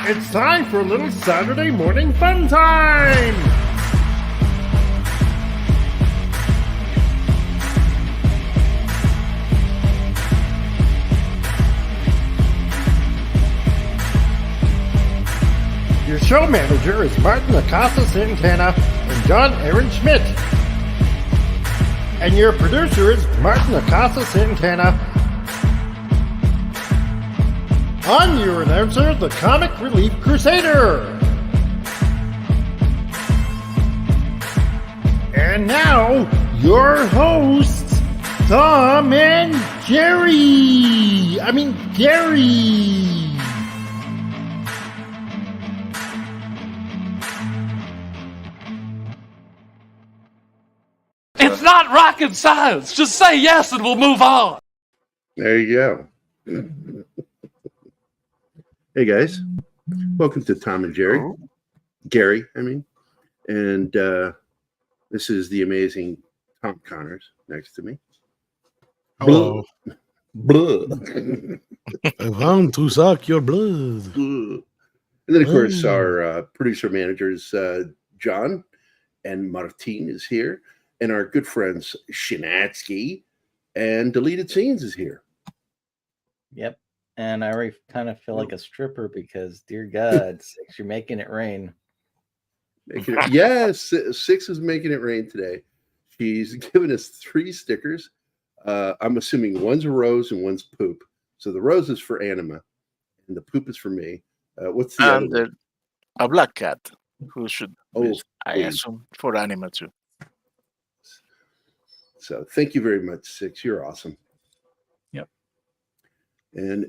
It's time for a little Saturday morning fun time! Your show manager is Martin Acosta Santana and John Aaron Schmidt. And your producer is Martin Acosta Santana. I'm your announcer, the Comic Relief Crusader. And now, your hosts, Tom and Gerry. Gary. It's not rocket science. Just say yes and we'll move on. There you go. Hey guys, welcome to Tom and Gerry. Gerry, and this is the amazing Tom Connors next to me. Hello. Blood. I want to suck your blood. And then, of course, our producer managers, John and Martine is here, and our good friends Shinatsky and Deleted Scenes is here. Yep. And I already kind of feel like a stripper because, dear God, Six, you're making it rain. Yes, Six is making it rain today. She's given us 3 stickers. I'm assuming one's a rose and one's poop. So the rose is for Anima, and the poop is for me. What's the other one? A black cat who should, I please. assume, for Anima too. So thank you very much, Six. You're awesome. Yep. And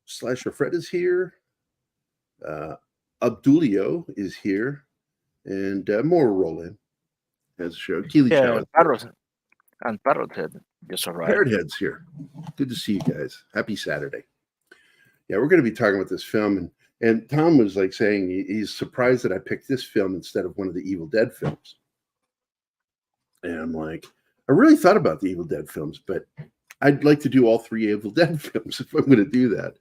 Slasher Fred is here. Abdulio is here. And more roll in as a show. Keely Parrot and Parrothead just arrived. Parrothead's here. Good to see you guys. Happy Saturday. Yeah, we're going to be talking about this film. And Tom was like saying he's surprised that I picked this film instead of one of the Evil Dead films. And I'm like, I really thought about the Evil Dead films, but I'd like to do all 3 Evil Dead films if I'm going to do that.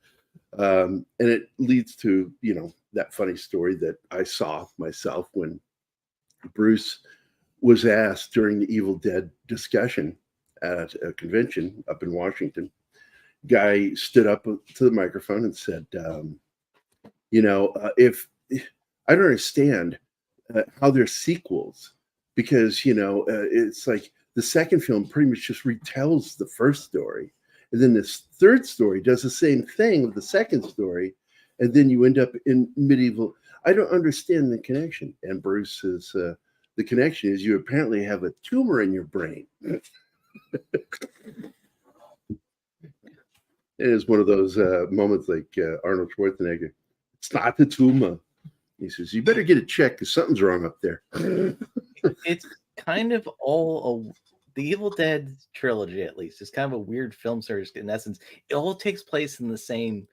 And it leads to, that funny story that I saw myself when Bruce was asked during the Evil Dead discussion at a convention up in Washington. Guy stood up to the microphone and said, if I don't understand how they're sequels, because, it's like the second film pretty much just retells the first story. And then this third story does the same thing with the second story. And then you end up in medieval. I don't understand the connection. And Bruce says, the connection is you apparently have a tumor in your brain. It is one of those moments like Arnold Schwarzenegger. It's not the tumor. He says, you better get it checked because something's wrong up there. It's kind of the Evil Dead trilogy, at least, is kind of a weird film series. In essence, it all takes place in the same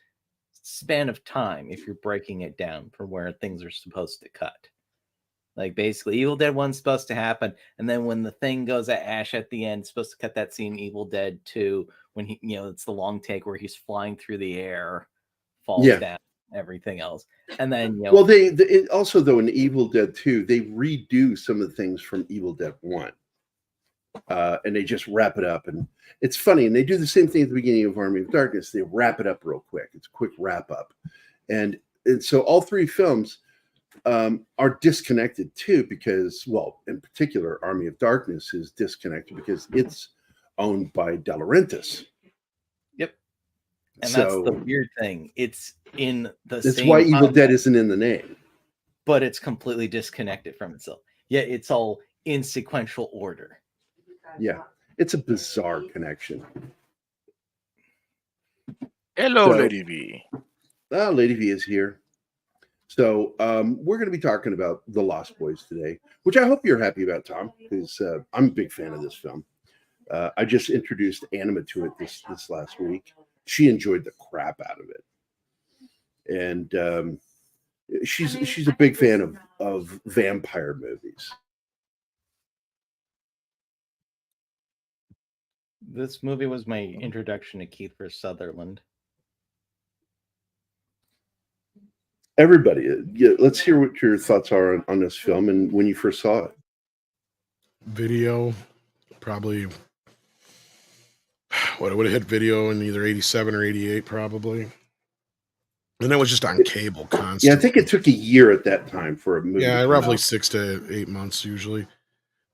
span of time if you're breaking it down from where things are supposed to cut. Like, basically, Evil Dead 1's supposed to happen, and then when the thing goes at Ash at the end, it's supposed to cut that scene Evil Dead 2 when he, it's the long take where he's flying through the air, falls down, everything else. And then, well, they also, though, in Evil Dead 2, they redo some of the things from Evil Dead 1. And they just wrap it up, and it's funny. And they do the same thing at the beginning of Army of Darkness. They wrap it up real quick. It's a quick wrap up, and so all 3 films are disconnected too, because, well, in particular, Army of Darkness is disconnected because it's owned by De Laurentiis. Yep, and that's the weird thing. It's in the. That's why Evil Dead isn't in the name, but it's completely disconnected from itself. Yeah, it's all in sequential order. Yeah, it's a bizarre connection. Hello, Lady V. Lady V is here. So we're going to be talking about The Lost Boys today, which I hope you're happy about, Tom, because I'm a big fan of this film. I just introduced Anima to it this last week. She enjoyed the crap out of it. And she's a big fan of vampire movies. This movie was my introduction to Kiefer Sutherland. Everybody, let's hear what your thoughts are on this film and when you first saw it. Video, probably. What, it would have hit video in either 87 or 88, probably. And that was just on cable constantly. Yeah, I think it took a year at that time for a movie. Yeah, roughly 6 to 8 months usually.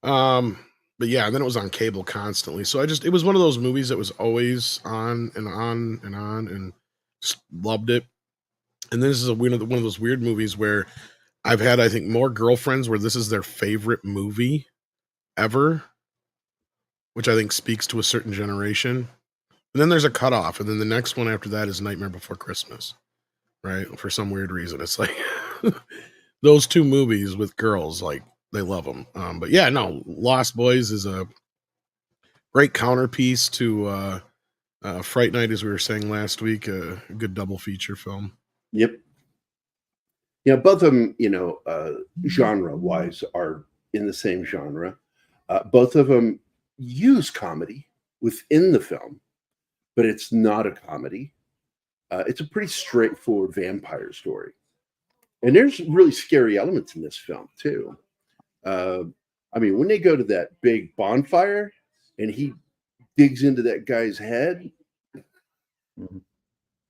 But yeah, and then it was on cable constantly. So it was one of those movies that was always on and on and on, and just loved it. And this is one of those weird movies where I've had, I think, more girlfriends where this is their favorite movie ever, which I think speaks to a certain generation. And then there's a cutoff, and then the next one after that is Nightmare Before Christmas, right? For some weird reason, it's like those two movies with girls, like they love them. But yeah, no, Lost Boys is a great counterpiece to Fright Night, as we were saying last week. A good double feature film. Yep. Yeah, both of them, genre-wise, are in the same genre. Both of them use comedy within the film, but it's not a comedy. It's a pretty straightforward vampire story. And there's really scary elements in this film, too. When they go to that big bonfire and he digs into that guy's head,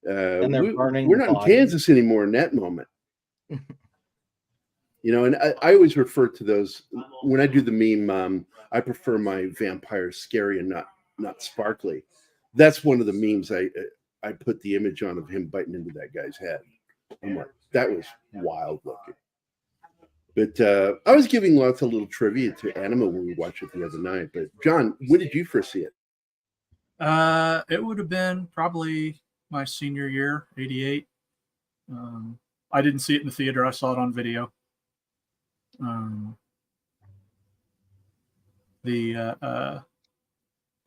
and they're burning we're not in Kansas anymore in that moment. And I always refer to those when I do the meme. I prefer my vampires scary and not sparkly. That's one of the memes I put the image on of him biting into that guy's head. I'm like, that was wild looking. But I was giving lots of little trivia to Anima when we watched it the other night. But John, when did you first see it? It would have been probably my senior year, 88. I didn't see it in the theater. I saw it on video. And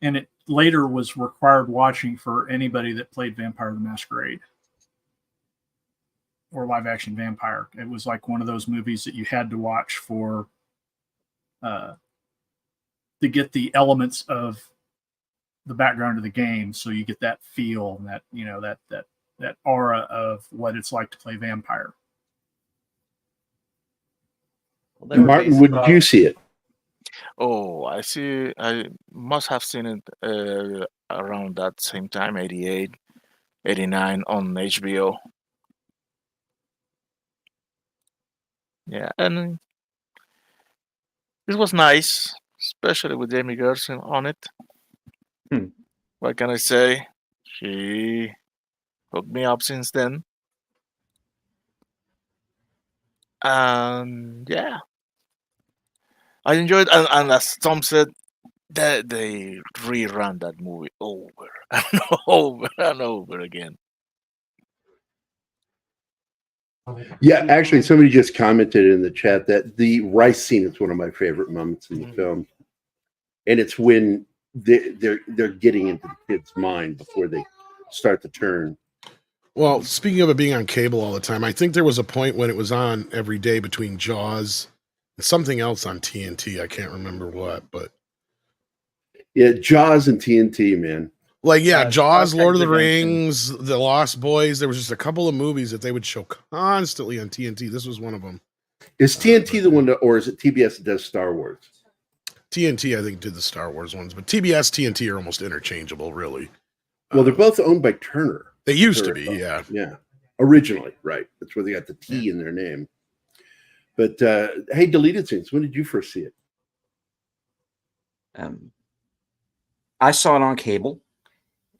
it later was required watching for anybody that played Vampire the Masquerade or live action vampire. It was like one of those movies that you had to watch for to get the elements of the background of the game, so you get that feel and that that aura of what it's like to play vampire. Well, Martin, when did you see it? Oh, I see. I must have seen it around that same time, 88, 89 on HBO. Yeah, and it was nice, especially with Jamie Gerson on it. What can I say? She hooked me up since then. And yeah, I enjoyed it. And as Tom said, that they rerun that movie over and over and over again. Yeah, actually, somebody just commented in the chat that the rice scene is one of my favorite moments in the film, and it's when they're getting into the kid's mind before they start to turn. Well, speaking of it being on cable all the time, I think there was a point when it was on every day between Jaws and something else on TNT. I can't remember what, but yeah, Jaws and TNT, man. Like, yeah, Jaws, Lord of the Rings, The Lost Boys. There was just a couple of movies that they would show constantly on TNT. This was one of them. Is TNT the one or is it TBS that does Star Wars? TNT, I think, did the Star Wars ones, but TBS, TNT are almost interchangeable, really. Well, they're both owned by Turner. They used to be, yeah. Yeah. Originally, right. That's where they got the T in their name. But, hey, Deleted Scenes, when did you first see it? I saw it on cable.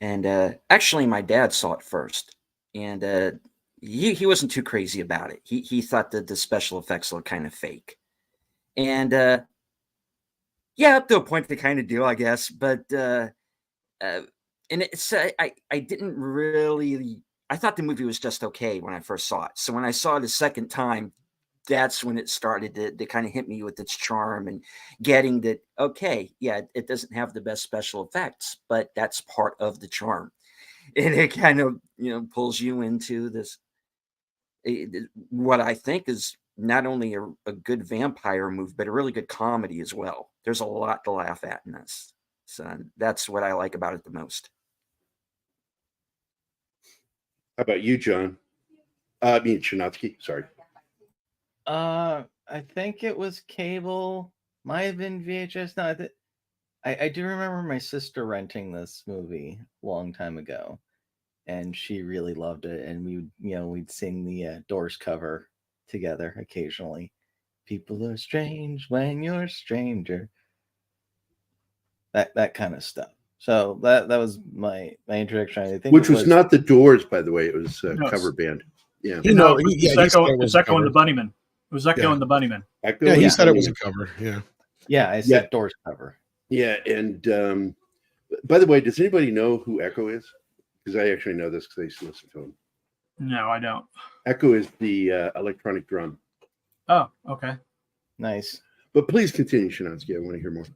And actually, my dad saw it first. And he wasn't too crazy about it. He thought that the special effects looked kind of fake. And yeah, up to a point they kind of do, I guess. But and it's I didn't really. I thought the movie was just okay when I first saw it. So when I saw it a second time, that's when it started to kind of hit me with its charm and getting that, okay, yeah, it doesn't have the best special effects, but that's part of the charm. And it kind of, pulls you into this, what I think is not only a good vampire movie, but a really good comedy as well. There's a lot to laugh at in this. So that's what I like about it the most. How about you, John? I mean Chinatsky. Sorry. I think it was cable. Might have been VHS. No, I do remember my sister renting this movie a long time ago, and she really loved it. And we'd sing the Doors cover together occasionally. People are strange when you're a stranger. That kind of stuff. So that was my introduction. I think Which was not the Doors, by the way. It was a cover band. Yeah. No, it's Echo and the Bunnymen. It was Echo and the Bunnymen. Yeah, he said it was a cover. Yeah. Yeah, I said Doors cover. Yeah, and by the way, does anybody know who Echo is? Because I actually know this because I used to listen to him. No, I don't. Echo is the electronic drum. Oh, okay. Nice. But please continue, Shinansky. I want to hear more.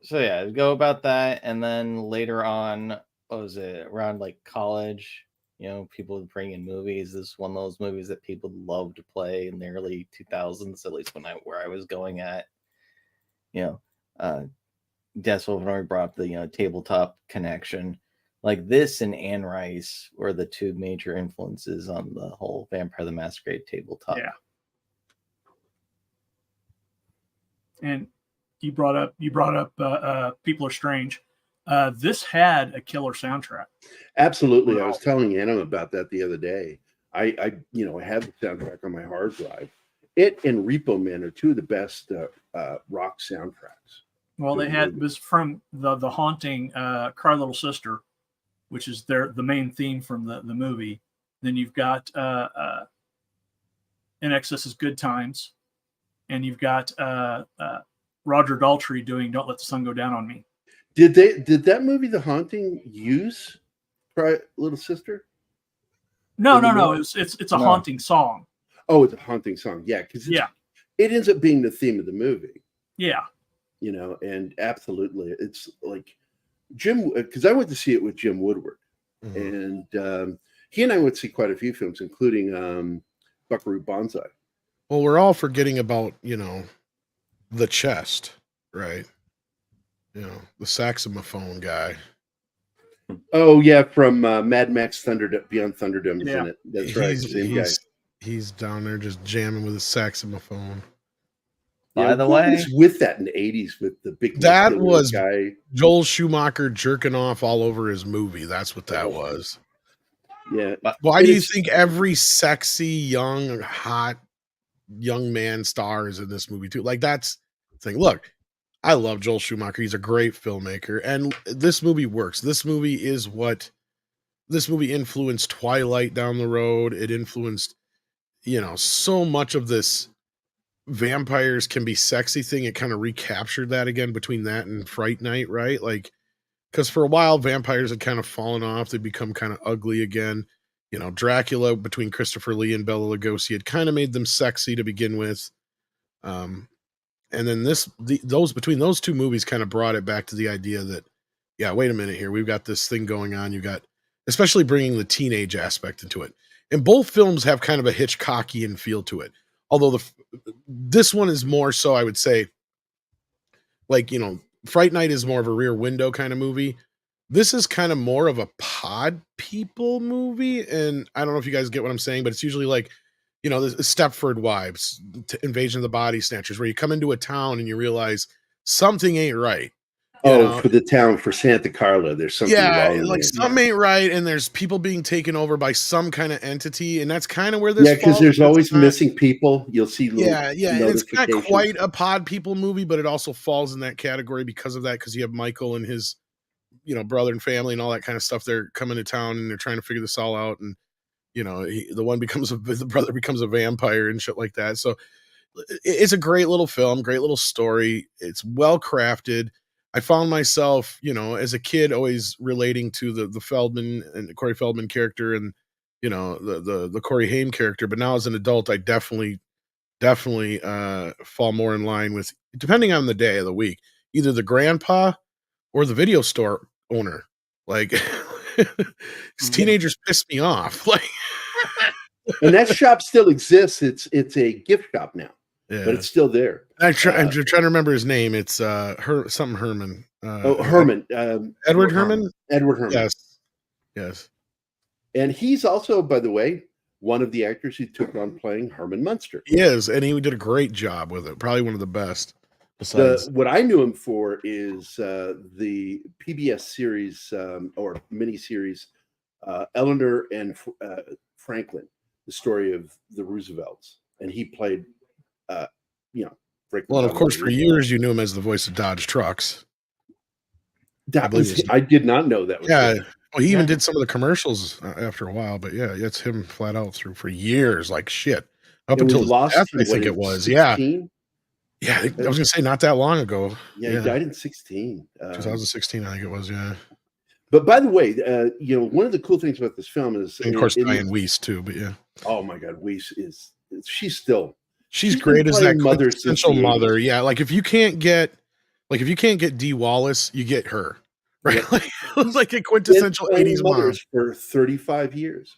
So yeah, go about that, and then later on, what was it, around like college? People would bring in movies. This is one of those movies that people love to play in the early 2000s, at least where I was going at. That's when we brought up the tabletop connection. Like this and Anne Rice were the two major influences on the whole Vampire the Masquerade tabletop. Yeah. And you brought up People Are Strange. This had a killer soundtrack. Absolutely. I was telling Anna about that the other day. I have the soundtrack on my hard drive. It and Repo Man are two of the best rock soundtracks. Well, it was from the Haunting, Cry Little Sister, which is the main theme from the movie. Then you've got In Excess is Good Times, and you've got Roger Daltrey doing Don't Let the Sun Go Down on Me. Did that movie, The Haunting, use Cry Little Sister? No. It's a haunting song. Oh, it's a haunting song. Yeah, because it ends up being the theme of the movie. Yeah. And absolutely, it's like Jim, because I went to see it with Jim Woodward, and he and I went to see quite a few films, including Buckaroo Banzai. Well, we're all forgetting about the chest, right? The saxophone guy. Oh yeah, from Mad Max Beyond Thunderdome, isn't it? That's right. Same guy. He's down there just jamming with his saxophone. By the way, was with that in the 80s with the big that was guy Joel Schumacher jerking off all over his movie. That's what that was. Yeah. Why do you think every sexy, young, hot, young man star is in this movie too? Like that's the thing. Look, I love Joel Schumacher. He's a great filmmaker, and this movie works. This movie influenced Twilight down the road. It influenced, so much of this vampires can be sexy thing. It kind of recaptured that again between that and Fright Night, right? Like, because for a while vampires had kind of fallen off. They become kind of ugly again. Dracula between Christopher Lee and Bela Lugosi had kind of made them sexy to begin with. And then between those two movies kind of brought it back to the idea that, yeah, wait a minute here. We've got this thing going on. You got, especially bringing the teenage aspect into it. And both films have kind of a Hitchcockian feel to it. Although this one is more so, I would say, like, Fright Night is more of a Rear Window kind of movie. This is kind of more of a pod people movie. And I don't know if you guys get what I'm saying, but it's usually like, the Stepford Wives, Invasion of the Body Snatchers, where you come into a town and you realize something ain't right. For the town, for Santa Carla, there's something wrong. Like something ain't right, and there's people being taken over by some kind of entity, and that's kind of where this. Yeah, because there's always missing people. You'll see. And it's not quite a pod people movie, but it also falls in that category because of that. Because you have Michael and his, brother and family and all that kind of stuff. They're coming to town and they're trying to figure this all out, and the brother becomes a vampire and shit like that. So it's a great little film, great little story. It's well crafted. I found myself, as a kid, always relating to the Feldman and Corey Feldman character and, the Corey Haim character. But now as an adult, I definitely fall more in line with, depending on the day of the week, either the grandpa or the video store owner. Like, teenagers piss me off. Like, and that shop still exists. It's a gift shop now. Yeah. But it's still there. I'm trying to remember his name. It's something Herman. Herman. Edward Herman? Edward Herman. Yes. And he's also, by the way, one of the actors who took on playing Herman Munster. He is, and he did a great job with it. Probably one of the best. Besides, What I knew him for is the PBS series or miniseries, Eleanor and Franklin, the story of the Roosevelts, and he played, Franklin. Well, and of course, for years you knew him as the voice of Dodge Trucks. I did not know that was him. Well, he even did some of the commercials after a while, but yeah, it's him flat out through for years, like shit. Up until his death, I think it was. 16? Yeah, I was gonna say not that long ago. Yeah, he died in 16. 2016, I think it was. Yeah. But by the way, one of the cool things about this film is, and of course, Diane Weiss too. But yeah. Oh my God, Weiss she's great as that quintessential mother. Yeah, like if you can't get Dee Wallace, you get her. Right, yeah. like a quintessential 80s mom for 35 years.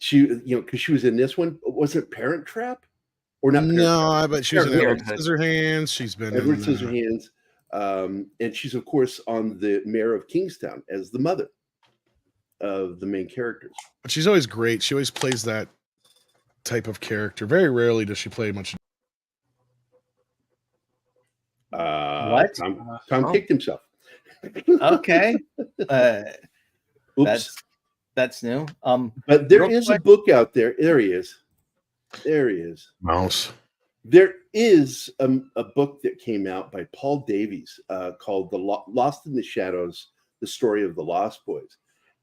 She, because she was in this one. Was it Parent Trap? Or not? No, but she was in Edward Scissorhands. She's been Edward Scissorhands, and she's of course on the Mayor of Kingstown as the mother of the main characters. But she's always great. She always plays that type of character. Very rarely does she play much. What? Tom kicked himself. Okay. That's new. But there is a book out there. There he is. Mouse. There is a book that came out by Paul Davies called Lost in the Shadows, The Story of the Lost Boys.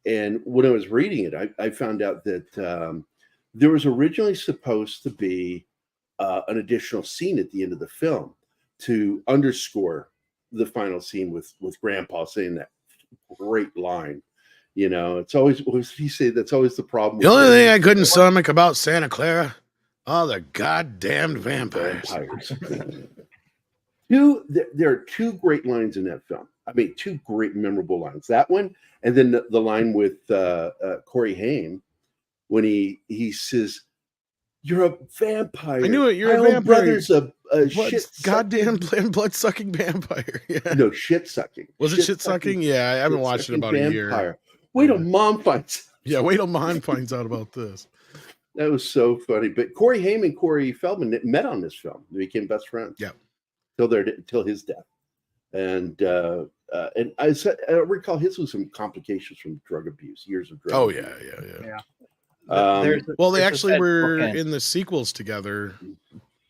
And when I was reading it, I found out that there was originally supposed to be an additional scene at the end of the film to underscore the final scene with Grandpa saying that great line. It's always, what does he say? That's always the problem. The only thing I couldn't stomach about Santa Clara, all the goddamn vampires. There are two great lines in that film. I mean, two great memorable lines. That one, and then the line with Corey Haim when he says, "You're a vampire. I knew it. You're My a own vampire. Brother's a shit goddamn blood sucking vampire." Yeah. No, shit sucking. Was it shit sucking? Yeah, I haven't watched it about a year. Wait till Mom finds. Yeah, wait till Mom finds out about this. That was so funny. But Corey Haim and Corey Feldman met on this film. They became best friends. Yeah, till his death. And I recall his was some complications from drug abuse, years of drug. Oh abuse. yeah. Well, they actually were in the sequels together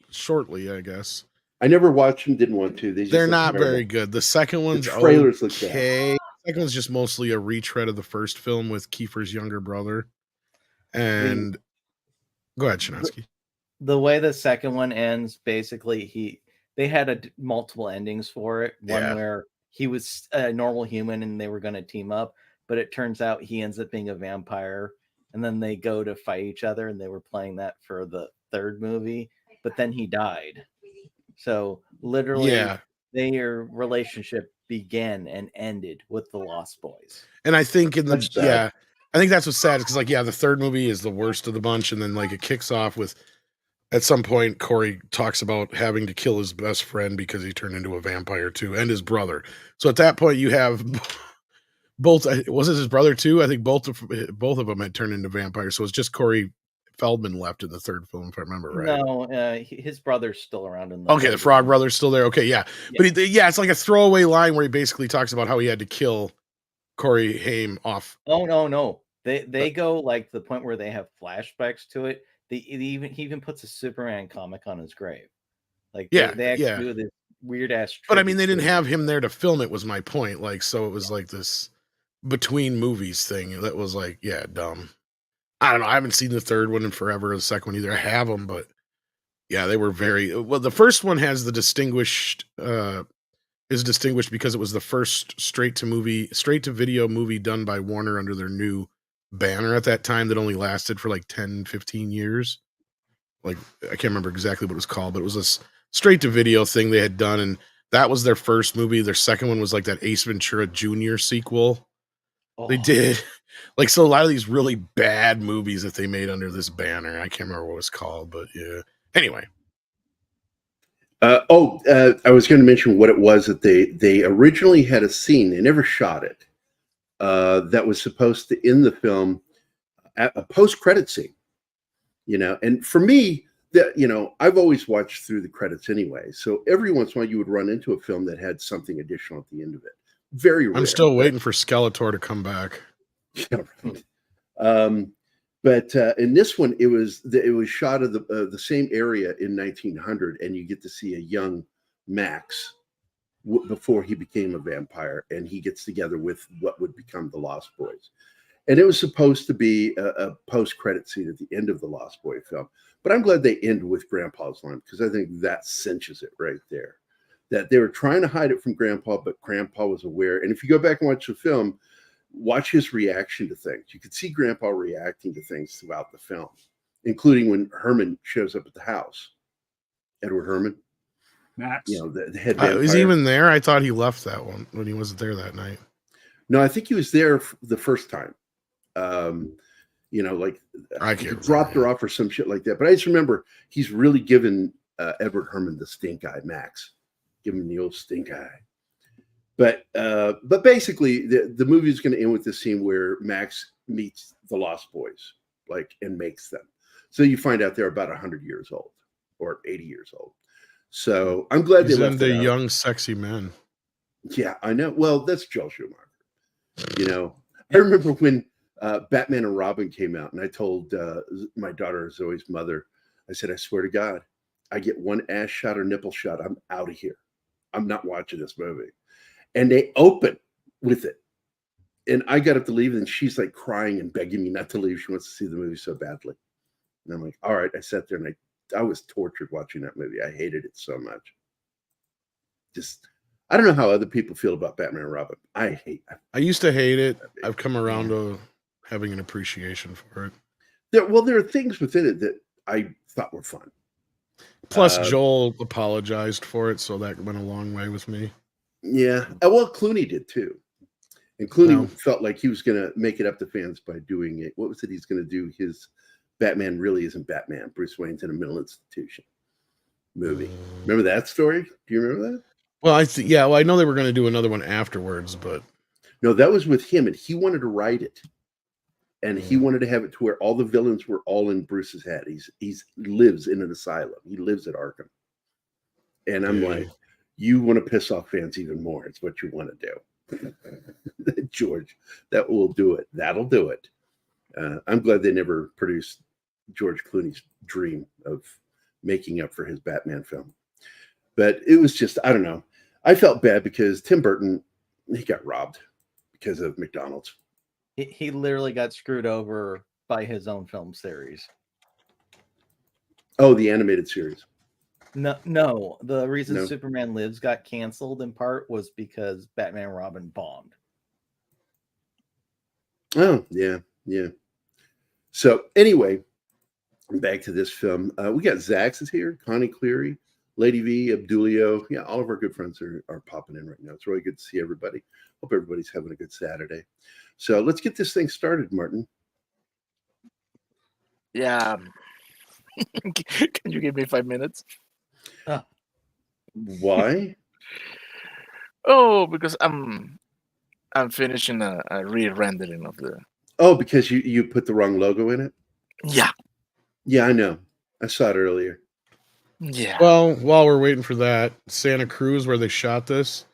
shortly, I guess. I never watched them. Didn't want to. They're not very good. The second one's trailers look okay. The second one's just mostly a retread of the first film with Kiefer's younger brother. And go ahead, Shinatsky. The way the second one ends, basically, they had multiple endings for it. One where he was a normal human and they were going to team up, but it turns out he ends up being a vampire, and then they go to fight each other, and they were playing that for the third movie, but then he died. So literally, their relationship began and ended with the Lost Boys. And I think I think that's what's sad, because the third movie is the worst of the bunch, and then it kicks off with, at some point, Corey talks about having to kill his best friend because he turned into a vampire too, and his brother. So at that point, you have both. Was it his brother too? I think both of them had turned into vampires. So it's just Corey Feldman left in the third film, if I remember right. No, his brother's still around in the Frog brother's still there. Okay, yeah. But it's like a throwaway line where he basically talks about how he had to kill Corey Haim off. Oh no. They go like the point where they have flashbacks to it. He even puts a Superman comic on his grave. Like they actually do this weird ass. But I mean, they didn't have him there to film it, was my point. Like, so it was like this between movies thing that was like, dumb. I don't know. I haven't seen the third one in forever. The second one either. I have them, but they were very well. The first one has the distinguished because it was the first straight to video movie done by Warner under their new banner at that time that only lasted for like 10, 15 years. Like, I can't remember exactly what it was called, but it was a straight to video thing they had done. And that was their first movie. Their second one was like that Ace Ventura Jr. sequel. They did so a lot of these really bad movies that they made under this banner. I can't remember what it was called, but yeah. Anyway. I was going to mention what it was that they originally had a scene. They never shot it. That was supposed to, in the film, a post-credit scene, and for me, that I've always watched through the credits anyway. So every once in a while you would run into a film that had something additional at the end of it. Very rare. I'm still waiting for Skeletor to come back. Yeah, right. But in this one, it was shot of the same area in 1900, and you get to see a young Max before he became a vampire, and he gets together with what would become the Lost Boys. And it was supposed to be a post-credit scene at the end of the Lost Boy film. But I'm glad they end with Grandpa's line, because I think that cinches it right there. That they were trying to hide it from Grandpa, but Grandpa was aware. And if you go back and watch the film, watch his reaction to things. You could see Grandpa reacting to things throughout the film, including when Herman shows up at the house. Edward Herman. Max. The head vampire. Was he even there? I thought he left that one when he wasn't there that night. No, I think he was there the first time. Like he dropped her off or some shit like that. But I just remember he's really given Edward Herman the stink eye, Max. Give him the old stink eye. But basically, the movie is going to end with this scene where Max meets the Lost Boys, and makes them. So you find out they're about 100 years old or 80 years old. So I'm glad He's they left into it out. young, sexy men. Yeah, I know. Well, that's Joel Schumacher. I remember when Batman and Robin came out, and I told my daughter Zoe's mother, I said, I swear to God, I get one ass shot or nipple shot, I'm out of here. I'm not watching this movie. And they open with it. And I got up to leave, and she's like crying and begging me not to leave. She wants to see the movie so badly. And I'm like, all right. I sat there, and I was tortured watching that movie. I hated it so much. I don't know how other people feel about Batman and Robin. I used to hate it. I've come around to having an appreciation for it. There are things within it that I thought were fun. Plus, Joel apologized for it, so that went a long way with me. Yeah. Well, Clooney did too. And Clooney felt like he was going to make it up to fans by doing it. What was it he's going to do? His Batman really isn't Batman. Bruce Wayne's in a mental institution movie. Remember that story? Do you remember that? Well, I know they were going to do another one afterwards, but no, that was with him, and he wanted to write it, and he wanted to have it to where all the villains were all in Bruce's head. He lives in an asylum. He lives at Arkham, and I'm like, you want to piss off fans even more. It's what you want to do, George. That will do it. That'll do it. I'm glad they never produced George Clooney's dream of making up for his Batman film. But it was just, I don't know. I felt bad because Tim Burton, he got robbed because of McDonald's. He literally got screwed over by his own film series. Oh, the animated series. No. The reason Superman Lives got canceled in part was because Batman and Robin bombed. Oh, yeah. So anyway, back to this film. We got Zax is here, Connie Cleary, Lady V, Abdulio. Yeah, all of our good friends are popping in right now. It's really good to see everybody. Hope everybody's having a good Saturday. So let's get this thing started, Martin. Yeah. Can you give me 5 minutes? Why? Oh, because I'm finishing a re-rendering of the. Oh, because you put the wrong logo in it? Yeah. Yeah, I know. I saw it earlier. Yeah. Well, while we're waiting for that, Santa Cruz, where they shot this,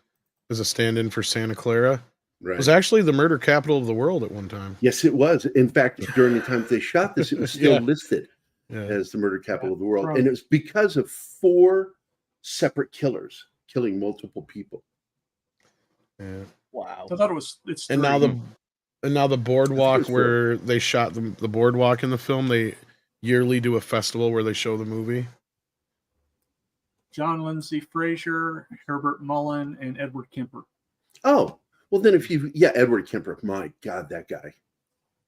as a stand-in for Santa Clara, was actually the murder capital of the world at one time. Yes, it was. In fact, during the time they shot this, it was still listed as the murder capital of the world. And it was because of 4 separate killers killing multiple people. Yeah. Wow. I thought it's and now the boardwalk where they shot the boardwalk in the film, they yearly do a festival where they show the movie. John Lindsay Frazier, Herbert Mullen, and Edward Kemper. Oh, well then Edward Kemper. My God, that guy.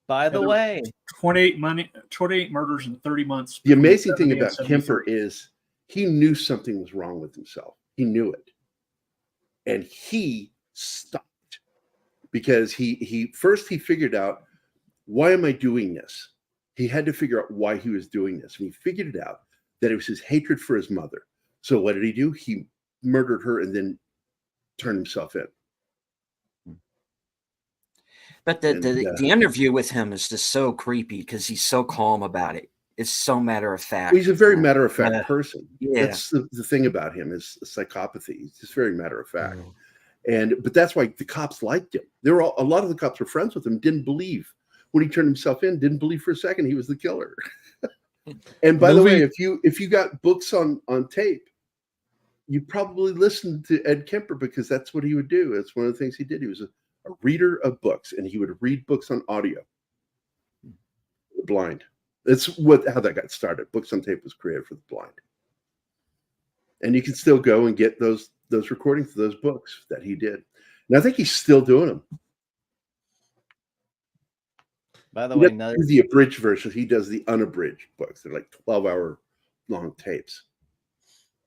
By the way, 28 murders in 30 months. The amazing thing about Kemper is he knew something was wrong with himself. He knew it. And he stopped because he figured out, why am I doing this? He had to figure out why he was doing this. And he figured it out, that it was his hatred for his mother. So what did he do? He murdered her and then turned himself in. But the interview with him is just so creepy because he's so calm about it. It's so matter of fact. Well, he's a very matter of fact person. Yeah. That's the thing about him is psychopathy. He's just very matter of fact. But that's why the cops liked him. A lot of the cops were friends with him, didn't believe when he turned himself in, didn't believe for a second he was the killer. And by the way, if you got books on tape, you probably listened to Ed Kemper because that's what he would do. That's one of the things he did. He was a reader of books, and he would read books on audio. Blind. That's how that got started. Books on tape was created for the blind. And you can still go and get those recordings of those books that he did. And I think he's still doing them. By the way, the abridged version. He does the unabridged books. They're like 12-hour long tapes.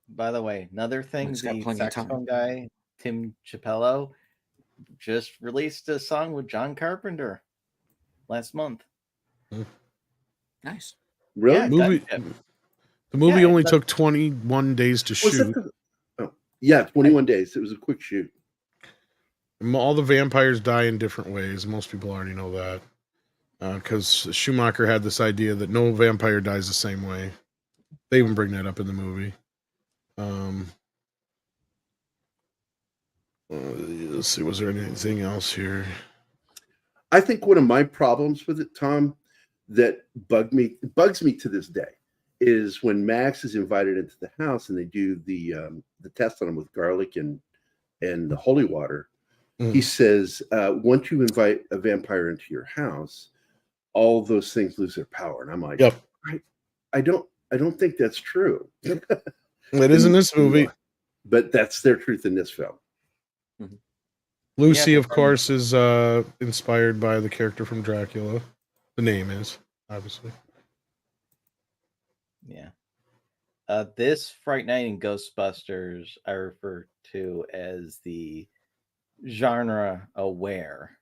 By the way, another thing, the saxophone guy, Tim Chiapello, just released a song with John Carpenter last month. Nice. Really? The movie only took 21 days to shoot. 21 days. It was a quick shoot. All the vampires die in different ways. Most people already know that. Because Schumacher had this idea that no vampire dies the same way. They even bring that up in the movie. Let's see, was there anything else here? I think one of my problems with it, Tom, that bugs me to this day, is when Max is invited into the house and they do the test on him with garlic and the holy water. He says, once you invite a vampire into your house, all those things lose their power. And I'm like, yep. I don't think that's true. It is in this movie. But that's their truth in this film. Lucy, of course, is inspired by the character from Dracula. The name is, obviously. Yeah. This Fright Night and Ghostbusters I refer to as the genre-aware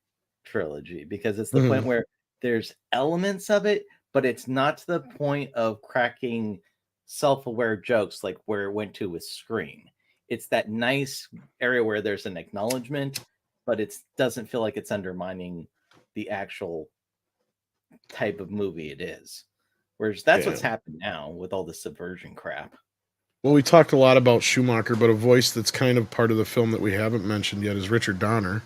trilogy because it's the point where there's elements of it, but it's not to the point of cracking self-aware jokes like where it went to with Scream. It's that nice area where there's an acknowledgement, but it doesn't feel like it's undermining the actual type of movie it is. Whereas that's what's happened now with all the subversion crap. Well, we talked a lot about Schumacher, but a voice that's kind of part of the film that we haven't mentioned yet is Richard Donner.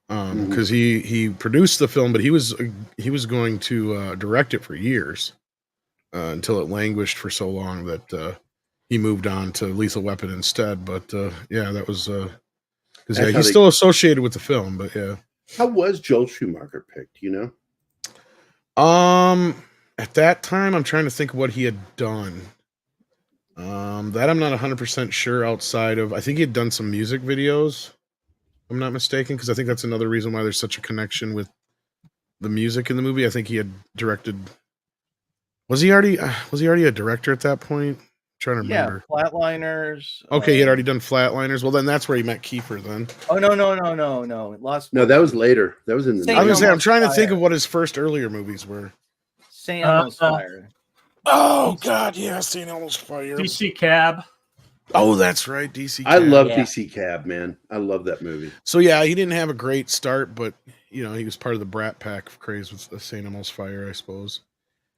Because he produced the film, but he was going to direct it for years until it languished for so long that he moved on to Lethal Weapon instead. But that was because he's still associated with the film. But yeah, how was Joel Schumacher picked? You know, at that time, I'm trying to think of what he had done. That I'm not 100% sure. Outside of, I think he had done some music videos. I'm not mistaken, because I think that's another reason why there's such a connection with the music in the movie. I think he had directed. Was he already a director at that point? I'm trying to remember. Yeah, Flatliners. Okay, he had already done Flatliners. Well, then that's where he met Kiefer. Then. Oh no! That was later. That was in the. I was gonna say, I'm trying to think of what his first earlier movies were. St. Elmo's Fire. Oh God, yeah, St. Elmo's Fire. DC Cab. Oh, that's right, DC Cab. I love DC Cab, man. I love that movie. So yeah, he didn't have a great start, but you know, he was part of the Brat Pack craze with St. Elmo's Fire, I suppose.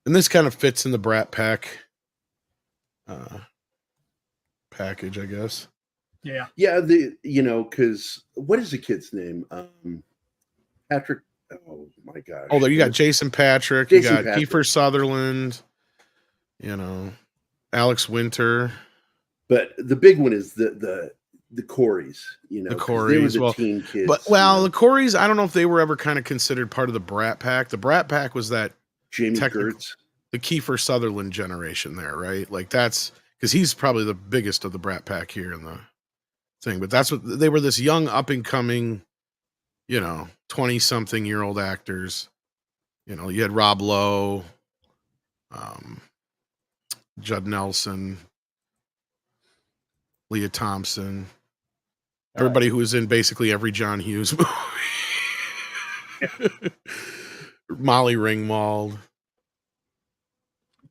And this kind of fits in the Brat Pack package, I guess. Yeah. Yeah, because what is the kid's name? Patrick. Oh my gosh. Oh, there you got Jason Patrick. You got Kiefer Sutherland. You know, Alex Winter. But the big one is the Coreys. You know, the Coreys. They were the teen kids. But the Coreys, I don't know if they were ever kind of considered part of the Brat Pack. The Brat Pack was that Jamie Gertz, the Kiefer Sutherland generation there, right? Like that's because he's probably the biggest of the Brat Pack here in the thing. But that's what they were, this young up and coming, 20-something-year-old actors. You know, you had Rob Lowe, Judd Nelson, Leah Thompson, everybody who was in basically every John Hughes movie. Molly Ringwald,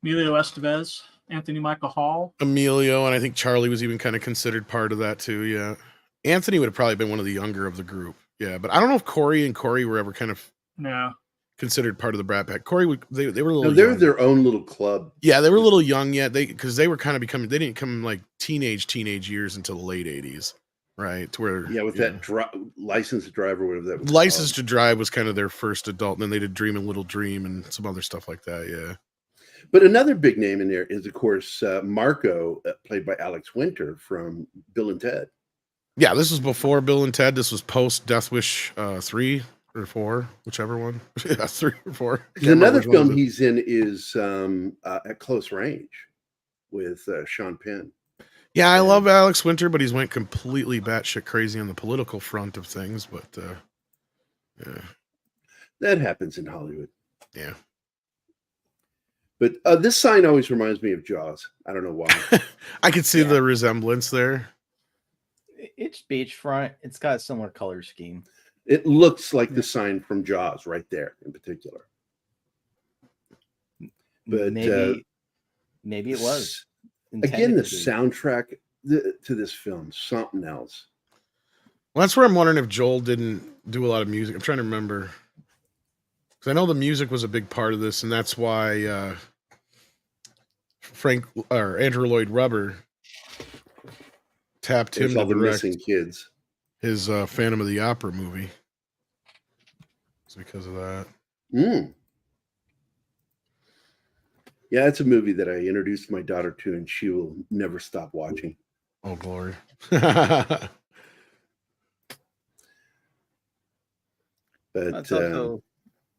Emilio Estevez, Anthony Michael Hall, Emilio, and I think Charlie was even kind of considered part of that too. Yeah, Anthony would have probably been one of the younger of the group. Yeah, but I don't know if Corey and Corey were ever kind of No. considered part of the Brat Pack. Corey, they were a little. No, they're young. their own little club. Yeah, they were a little young yet. Because they were kind of becoming. They didn't come like teenage years until the late '80s, right? To where with that license to drive or whatever that was. License to Drive was kind of their first adult, and then they did Dream and Little Dream and some other stuff like that. Yeah. But another big name in there is, of course, Marco, played by Alex Winter from Bill and Ted. Yeah, this was before Bill and Ted. This was post Death Wish 3 or 4, whichever one. Yeah, 3 or 4. Another film he's in is At Close Range with Sean Penn. Yeah, I love Alex Winter, but he's went completely batshit crazy on the political front of things. But yeah, that happens in Hollywood. Yeah. But this sign always reminds me of Jaws. I don't know why. I could see the resemblance there. It's beachfront. It's got a similar color scheme. It looks like the sign from Jaws right there in particular. But maybe it was. Again, the soundtrack to this film, something else. Well, that's where I'm wondering if Joel didn't do a lot of music. I'm trying to remember. Because I know the music was a big part of this, and that's why Andrew Lloyd Webber tapped him to direct Missing Kids. His Phantom of the Opera movie. It's because of that. Yeah, it's a movie that I introduced my daughter to, and she will never stop watching. Oh, glory. But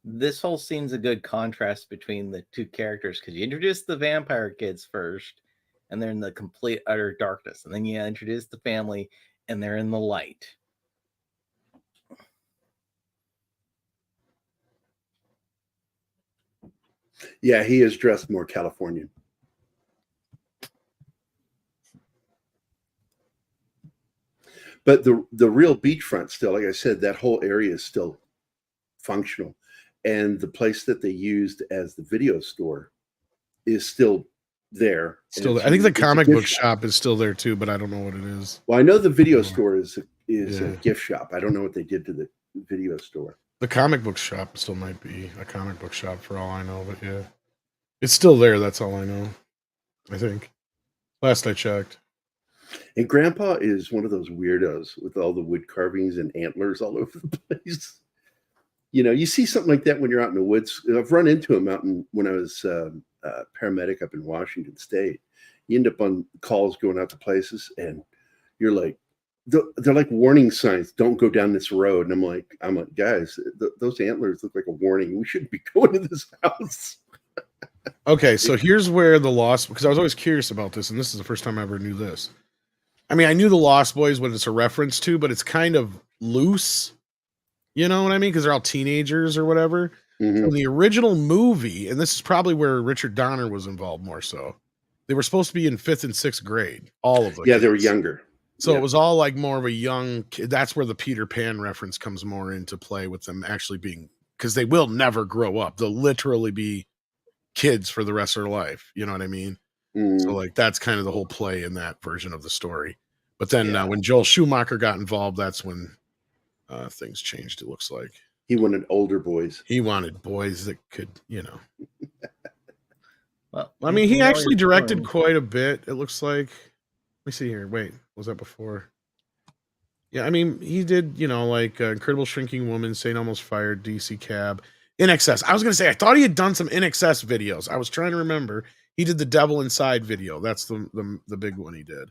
this whole scene's a good contrast between the two characters, because you introduce the vampire kids first, and they're in the complete utter darkness, and then you introduce the family, and they're in the light. Yeah, he is dressed more Californian. But the real beachfront still, like I said, that whole area is still functional. And the place that they used as the video store is still there. Still there. I think the comic book shop is still there too, but I don't know what it is. Well, I know the video store is a gift shop. I don't know what they did to the video store. The comic book shop still might be a comic book shop for all I know, but yeah. It's still there, that's all I know. I think. Last I checked. And Grandpa is one of those weirdos with all the wood carvings and antlers all over the place. You know, you see something like that when you're out in the woods. I've run into him when I was a paramedic up in Washington State. You end up on calls going out to places, and you're like, they're like warning signs. Don't go down this road. And I'm like, guys, those antlers look like a warning. We shouldn't be going to this house. Okay, so here's where the Lost, because I was always curious about this, and this is the first time I ever knew this. I mean, I knew the Lost Boys, what it's a reference to, but it's kind of loose. You know what I mean? Because they're all teenagers or whatever. Mm-hmm. So the original movie, and this is probably where Richard Donner was involved more so, they were supposed to be in 5th and 6th grade. All of them. Yeah, they were younger. So it was all like more of a young kid. That's where the Peter Pan reference comes more into play with them actually being, because they will never grow up. They'll literally be kids for the rest of their life. You know what I mean? Mm-hmm. So like that's kind of the whole play in that version of the story. But then when Joel Schumacher got involved, that's when things changed, it looks like. He wanted older boys. He wanted boys that could, you know. Well, I mean, he actually directed quite a bit, it looks like. Let me see here. Wait, was that before? Yeah, I mean, he did, you know, like Incredible Shrinking Woman, Saint Almost Fired, DC Cab, In Excess. I was going to say, I thought he had done some In Excess videos. I was trying to remember. He did the Devil Inside video. That's the big one he did.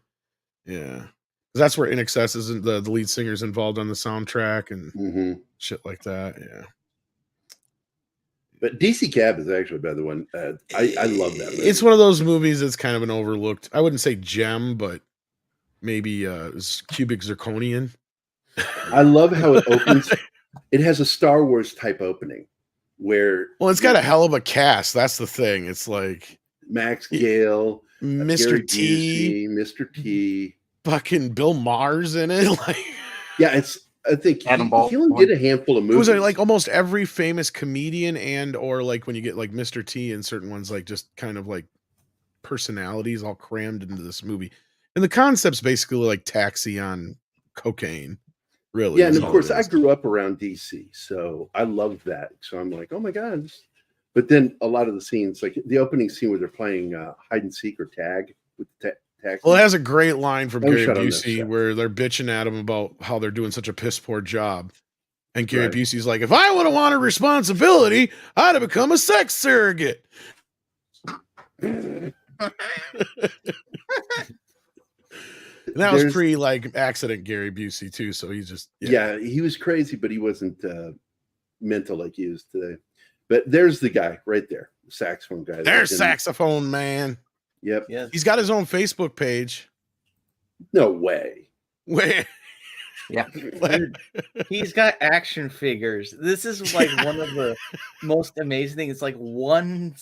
Yeah. That's where In Excess isn't the lead singer's involved on the soundtrack and shit like that. Yeah. But DC Cab is actually a better one. I love that movie. It's one of those movies that's kind of an overlooked, I wouldn't say gem, but maybe Cubic Zirconian. I love how it opens. It has a Star Wars type opening where. Well, it's got a hell of a cast. That's the thing. It's like Max Gale, Mr. T, Mr. T, fucking Bill Maher's in it. Like, yeah, I think he only did a handful of movies. It was like almost every famous comedian and or like when you get like Mr. T and certain ones like just kind of like personalities all crammed into this movie. And the concept's basically like Taxi on cocaine. Really. Yeah, and is of all course it I is. grew up around DC, so I love that. So I'm like, oh my god. But then a lot of the scenes, like the opening scene where they're playing hide and seek or tag with the taxi. Well, it has a great line from That was Gary shot on this Busey set. where they're bitching at him about how they're doing such a piss poor job. And Gary Right. Busey's like, if I would have wanted responsibility, I'd have become a sex surrogate. And that was pre like accident Gary Busey too. So he's just yeah, he was crazy, but he wasn't mental like he is today. But there's the guy right there, the saxophone guy. There's saxophone man. Yep. Yes. He's got his own Facebook page. No way. Where Yeah. Dude, he's got action figures. This is like one of the most amazing things. It's like one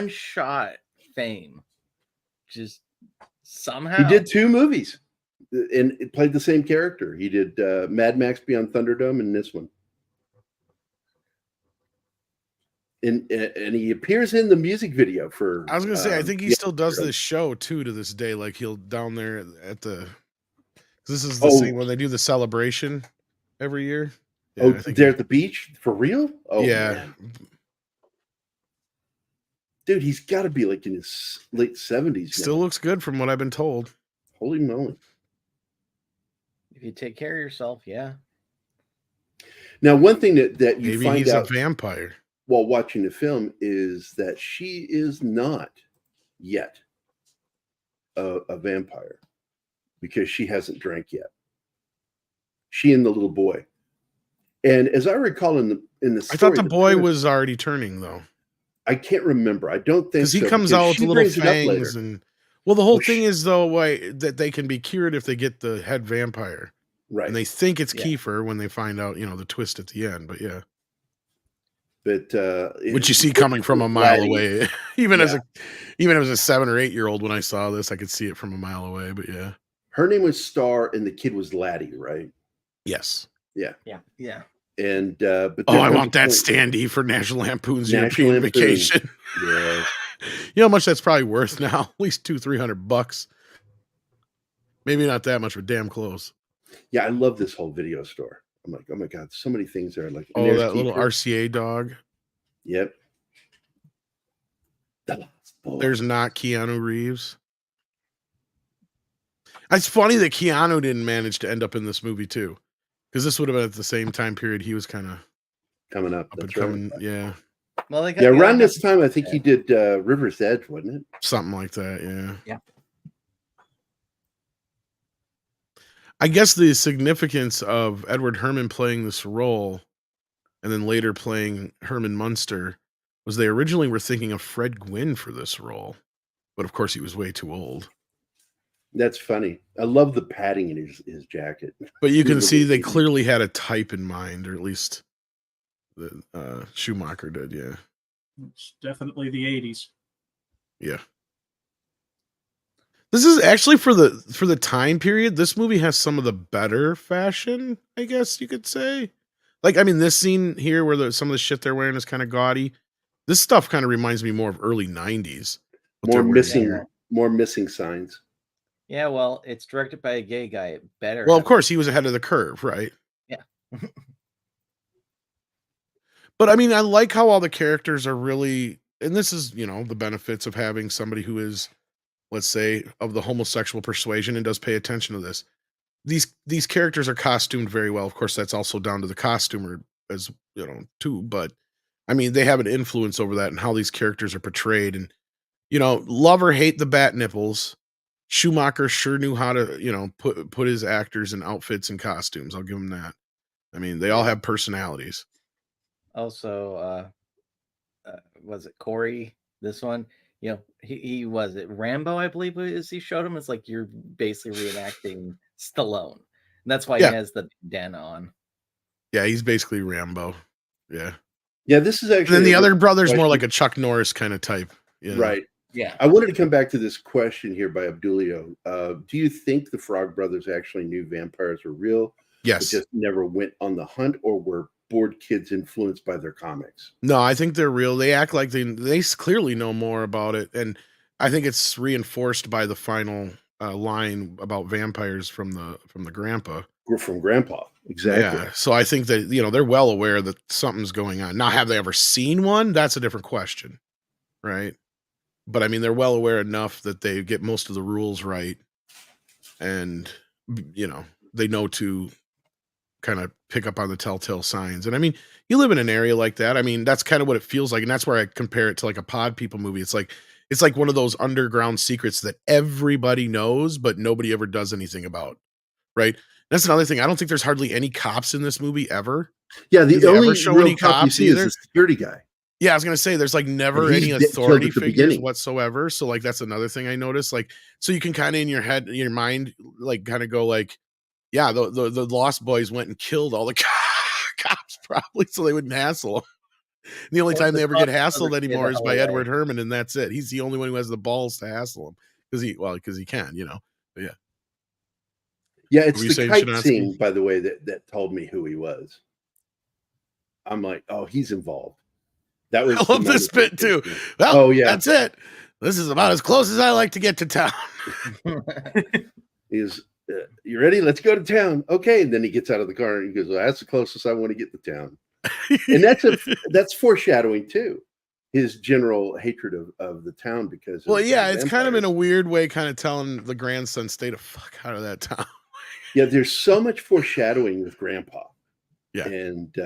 shot fame. Just somehow He did 2 movies and it played the same character. He did Mad Max Beyond Thunderdome and this one. And he appears in the music video for. I was gonna say, I think he still does this show too to this day. Like he'll down there at the. This is the same when they do the celebration every year. Yeah, they're at the beach for real. Oh yeah, man. Dude, he's got to be like in his late 70s. Still looks good from what I've been told. Holy moly! If you take care of yourself, yeah. Now, one thing that you Maybe find he's out a vampire while watching the film is that she is not yet a vampire because she hasn't drank yet. She and the little boy. And as I recall in the story, I thought the boy was already turning though. I can't remember. I don't think because he comes out with little fangs and the whole thing is though that they can be cured if they get the head vampire. Right. And they think it's Kiefer when they find out, the twist at the end, but yeah. But which you see coming from a mile away. Even as a 7 or 8 year old, when I saw this, I could see it from a mile away. But yeah. Her name was Star and the kid was Laddie, right? Yes. Yeah. Yeah. And but I want that standee for National Lampoon's European Vacation. Yeah. You know how much that's probably worth now? At least $200-300. Maybe not that much, but damn close. Yeah, I love this whole video store. I'm like, oh my god, so many things there. Like, oh, that little RCA dog. Yep. There's not Keanu Reeves. It's funny that Keanu didn't manage to end up in this movie too, because this would have been at the same time period he was kind of coming up and coming. Right. Yeah. Well, around this time, I think he did River's Edge, wasn't it? Something like that. Yeah. Yeah. I guess the significance of Edward Herrmann playing this role and then later playing Herman Munster was they originally were thinking of Fred Gwynne for this role, but of course he was way too old. That's funny. I love the padding in his jacket. But you can see they clearly had a type in mind, or at least the Schumacher did, yeah. It's definitely the 80s. Yeah. This is actually for the time period. This movie has some of the better fashion, I guess you could say. Like, I mean, this scene here where some of the shit they're wearing is kind of gaudy. This stuff kind of reminds me more of early 90s. More missing signs. Yeah, well, it's directed by a gay guy. It better. Well, of course, he was ahead of the curve, right? Yeah. But I mean, I like how all the characters are really, and this is, the benefits of having somebody who is, let's say, of the homosexual persuasion and does pay attention to this. These characters are costumed very well. Of course, that's also down to the costumer as too. But I mean, they have an influence over that and how these characters are portrayed. And love or hate the bat nipples, Schumacher sure knew how to put his actors in outfits and costumes. I'll give him that. I mean, they all have personalities. Also, was it Corey? This one, he was it Rambo, I believe, is he showed him. It's like you're basically reenacting Stallone. And that's why he has the den on. Yeah, he's basically Rambo. Yeah. Yeah, this is actually. And then the other brother's more like a Chuck Norris kind of type. Right. Yeah. I wanted to come back to this question here by Abdulio. Do you think the Frog Brothers actually knew vampires were real? Yes. But just never went on the hunt, or were bored kids influenced by their comics? No, I think they're real. They act like they clearly know more about it. And I think it's reinforced by the final line about vampires from the grandpa. from Grandpa. Exactly. Yeah. So I think that, they're well aware that something's going on. Now, have they ever seen one? That's a different question. Right. But I mean, they're well aware enough that they get most of the rules right. And, they know to kind of pick up on the telltale signs. And I mean, you live in an area like that. I mean, that's kind of what it feels like. And that's where I compare it to like a Pod People movie. It's like one of those underground secrets that everybody knows, but nobody ever does anything about. Right. That's another thing. I don't think there's hardly any cops in this movie ever. Yeah. The only show real any cop you cops see either. is the security guy. Yeah, I was gonna say there's like never And he's any killed authority at the figures beginning. whatsoever. So like that's another thing I noticed. Like, so you can kind of in your head, in your mind, like kind of go like, yeah, the Lost Boys went and killed all the cops probably so they wouldn't hassle them. And the only time they ever get hassled anymore is by Edward Herman, and that's it. He's the only one who has the balls to hassle him because he can, But yeah. Yeah, it's Were you the saying, kite Shanatsky? scene, by the way, that told me who he was. I'm like, oh, he's involved. That was. I love this bit too. Well, oh yeah, that's it. This is about as close as I like to get to town. He's, you ready? Let's go to town. Okay, and then he gets out of the car and he goes, "Well, that's the closest I want to get to town." And that's foreshadowing too. His general hatred of the town because. Well, yeah, it's kind of in a weird way, kind of telling the grandson, "Stay the fuck out of that town." Yeah, there's so much foreshadowing with Grandpa. Yeah, and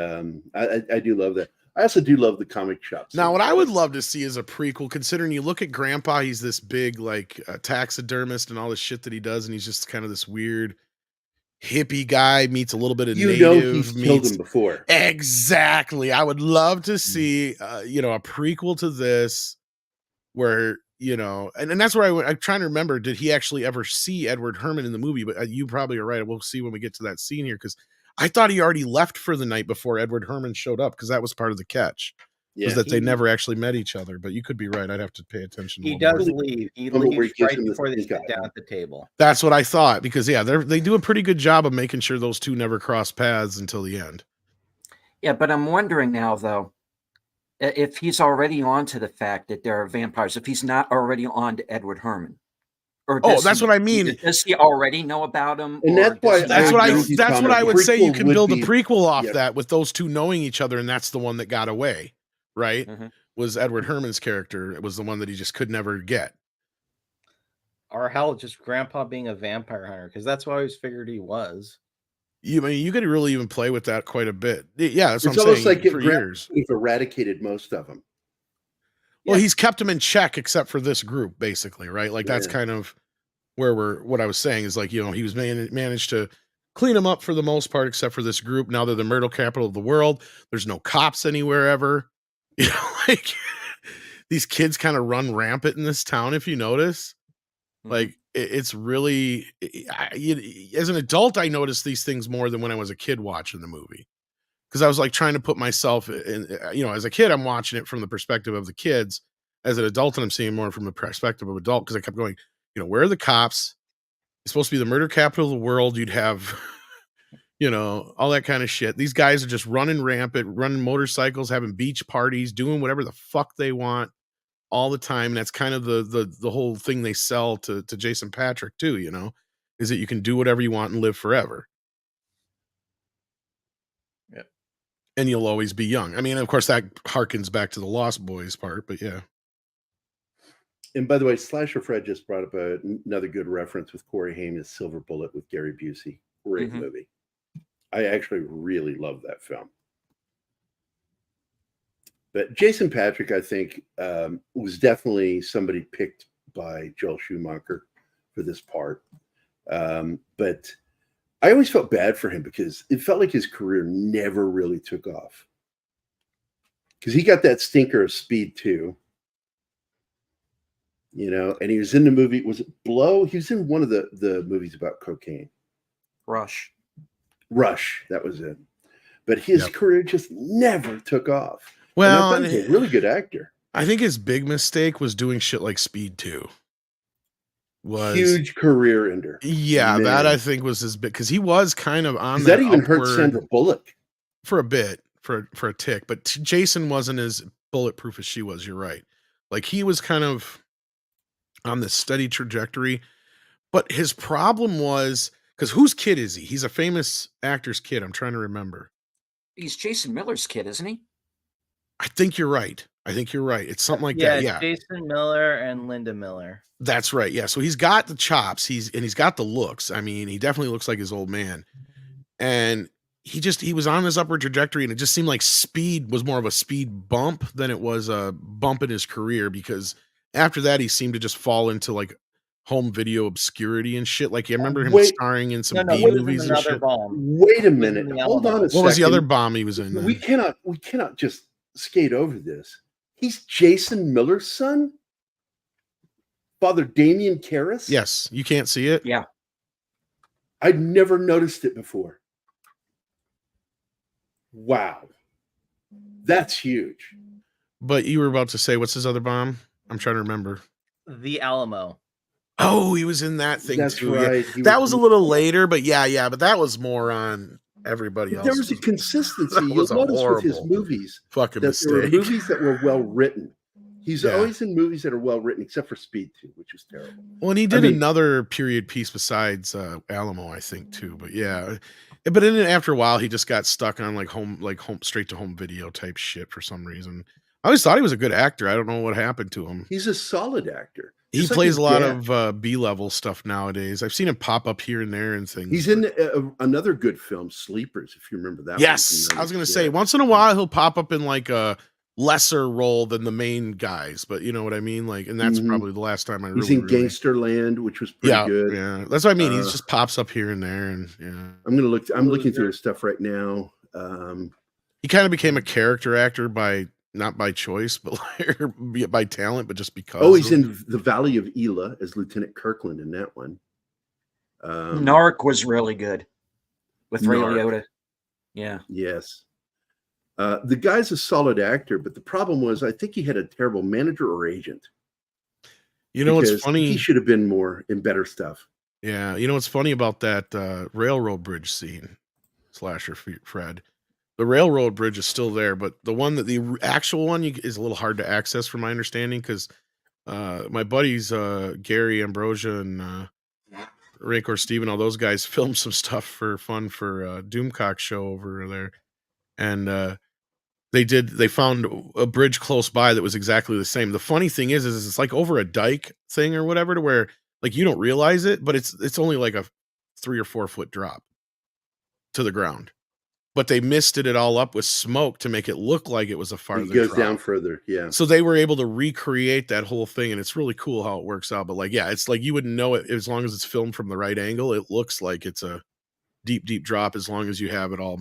I do love that. I also do love the comic shops. Now, what I would love to see is a prequel, considering you look at Grandpa, he's this big, like, taxidermist and all the shit that he does, and he's just kind of this weird hippie guy, meets a little bit of native. He's killed him before. Exactly. I would love to see, a prequel to this where, and that's where I'm trying to remember, did he actually ever see Edward Herman in the movie? But you probably are right. We'll see when we get to that scene here, because I thought he already left for the night before Edward Herman showed up, because that was part of the catch. Yeah, was that they never actually met each other. But you could be right. I'd have to pay attention. He does leave. He leaves right before they sit down at the table. That's what I thought, because they do a pretty good job of making sure those two never cross paths until the end. Yeah, but I'm wondering now, though, if he's already on to the fact that there are vampires, if he's not already on to Edward Herman. Or that's what I mean. Does he already know about him? And that's why that's what I would say. You can build a prequel off that with those two knowing each other, and that's the one that got away, right? Mm-hmm. Was Edward Herman's character. It was the one that he just could never get. Or hell, just Grandpa being a vampire hunter, because that's what I always figured he was. You could really even play with that quite a bit. Yeah, that's what it's I'm almost saying. Like for years, he's eradicated most of them. Well, he's kept them in check except for this group, basically, right? Like that's kind of where what I was saying is like, he was managed to clean them up for the most part, except for this group. Now they're the murder capital of the world. There's no cops anywhere ever. Like these kids kind of run rampant in this town. If you notice, like it's really, as an adult, I noticed these things more than when I was a kid watching the movie. Because I was like trying to put myself in, as a kid, I'm watching it from the perspective of the kids. As an adult, and I'm seeing more from the perspective of adult, because I kept going, where are the cops? It's supposed to be the murder capital of the world. You'd have, all that kind of shit. These guys are just running rampant, running motorcycles, having beach parties, doing whatever the fuck they want all the time. And that's kind of the whole thing they sell to Jason Patrick too, is that you can do whatever you want and live forever. Yep. And you'll always be young. I mean, of course, that harkens back to the Lost Boys part, but yeah. And by the way, Slasher Fred just brought up another good reference with Corey Haim's Silver Bullet with Gary Busey. Great movie. I actually really love that film. But Jason Patrick, I think, was definitely somebody picked by Joel Schumacher for this part. But I always felt bad for him because it felt like his career never really took off. Because he got that stinker of Speed 2. And he was in the movie, was it Blow? He was in one of the movies about cocaine. Rush, that was it. But his career just never took off. Well, and he's a really good actor. I think his big mistake was doing shit like Speed 2. Was huge career ender. Yeah, that I think was his big, because he was kind of on that even hurt Sandra Bullock for a bit, for a tick. But Jason wasn't as bulletproof as she was. You're right. Like he was kind of on this steady trajectory, but his problem was Because whose kid is he? He's a famous actor's kid. I'm trying to remember. He's Jason Miller's kid, isn't he? I think you're right. It's something like that. Yeah. Jason Miller and Linda Miller. That's right. Yeah. So he's got the chops. He's got the looks. I mean, he definitely looks like his old man. And he was on this upward trajectory, and it just seemed like Speed was more of a speed bump than it was a bump in his career, because after that he seemed to just fall into like home video obscurity and shit. Like I remember him starring in some B movies and shit. Wait a minute. Hold on a second. What was the other bomb he was in? We cannot just skate over this. He's Jason Miller's son? Father Damien Karras? Yes. You can't see it? Yeah. I'd never noticed it before. Wow. That's huge. But you were about to say, what's his other bomb? I'm trying to remember. The Alamo. Oh, he was in that thing That's too. right. Yeah. That was a little later, but but that was more on everybody else. There was a consistency. You'll notice with his movies fucking that mistake. there were movies that were well written. He's always in movies that are well written, except for Speed 2, which was terrible. Well, and he did another period piece besides Alamo, I think, too. But yeah, but then after a while, he just got stuck on like home straight to home video type shit for some reason. I always thought he was a good actor. I don't know what happened to him. He's a solid actor. He plays a lot of B-level stuff nowadays. I've seen him pop up here and there and things. He's in another good film, Sleepers, if you remember that. Yes, I was going to say, once in a while, he'll pop up in like a lesser role than the main guys, but you know what I mean? Like, and that's probably the last time I really... He's in Gangsterland, which was pretty good. Yeah, that's what I mean. He just pops up here and there, and I'm looking through his stuff right now. He kind of became a character actor not by choice, but by talent, but just because. Oh, he's in The Valley of Elah as Lieutenant Kirkland in that one. Narc was really good with Ray Liotta. Yeah. Yes. The guy's a solid actor, but the problem was I think he had a terrible manager or agent. You know what's funny? He should have been more in better stuff. Yeah. You know what's funny about that railroad bridge scene, Slasher Fred? The railroad bridge is still there, but the actual one is a little hard to access from my understanding, because my buddies Gary, Ambrosia, and Rancor Steven, all those guys filmed some stuff for fun for Doomcock show over there, and they found a bridge close by that was exactly the same. The funny thing is it's like over a dike thing or whatever, to where like you don't realize it, but it's only like a 3 or 4 foot drop to the ground. But they misted it all up with smoke to make it look like it was a farther drop. It goes down further, yeah. So they were able to recreate that whole thing, and it's really cool how it works out. But like, yeah, it's like you wouldn't know it as long as it's filmed from the right angle. It looks like it's a deep, deep drop as long as you have it all,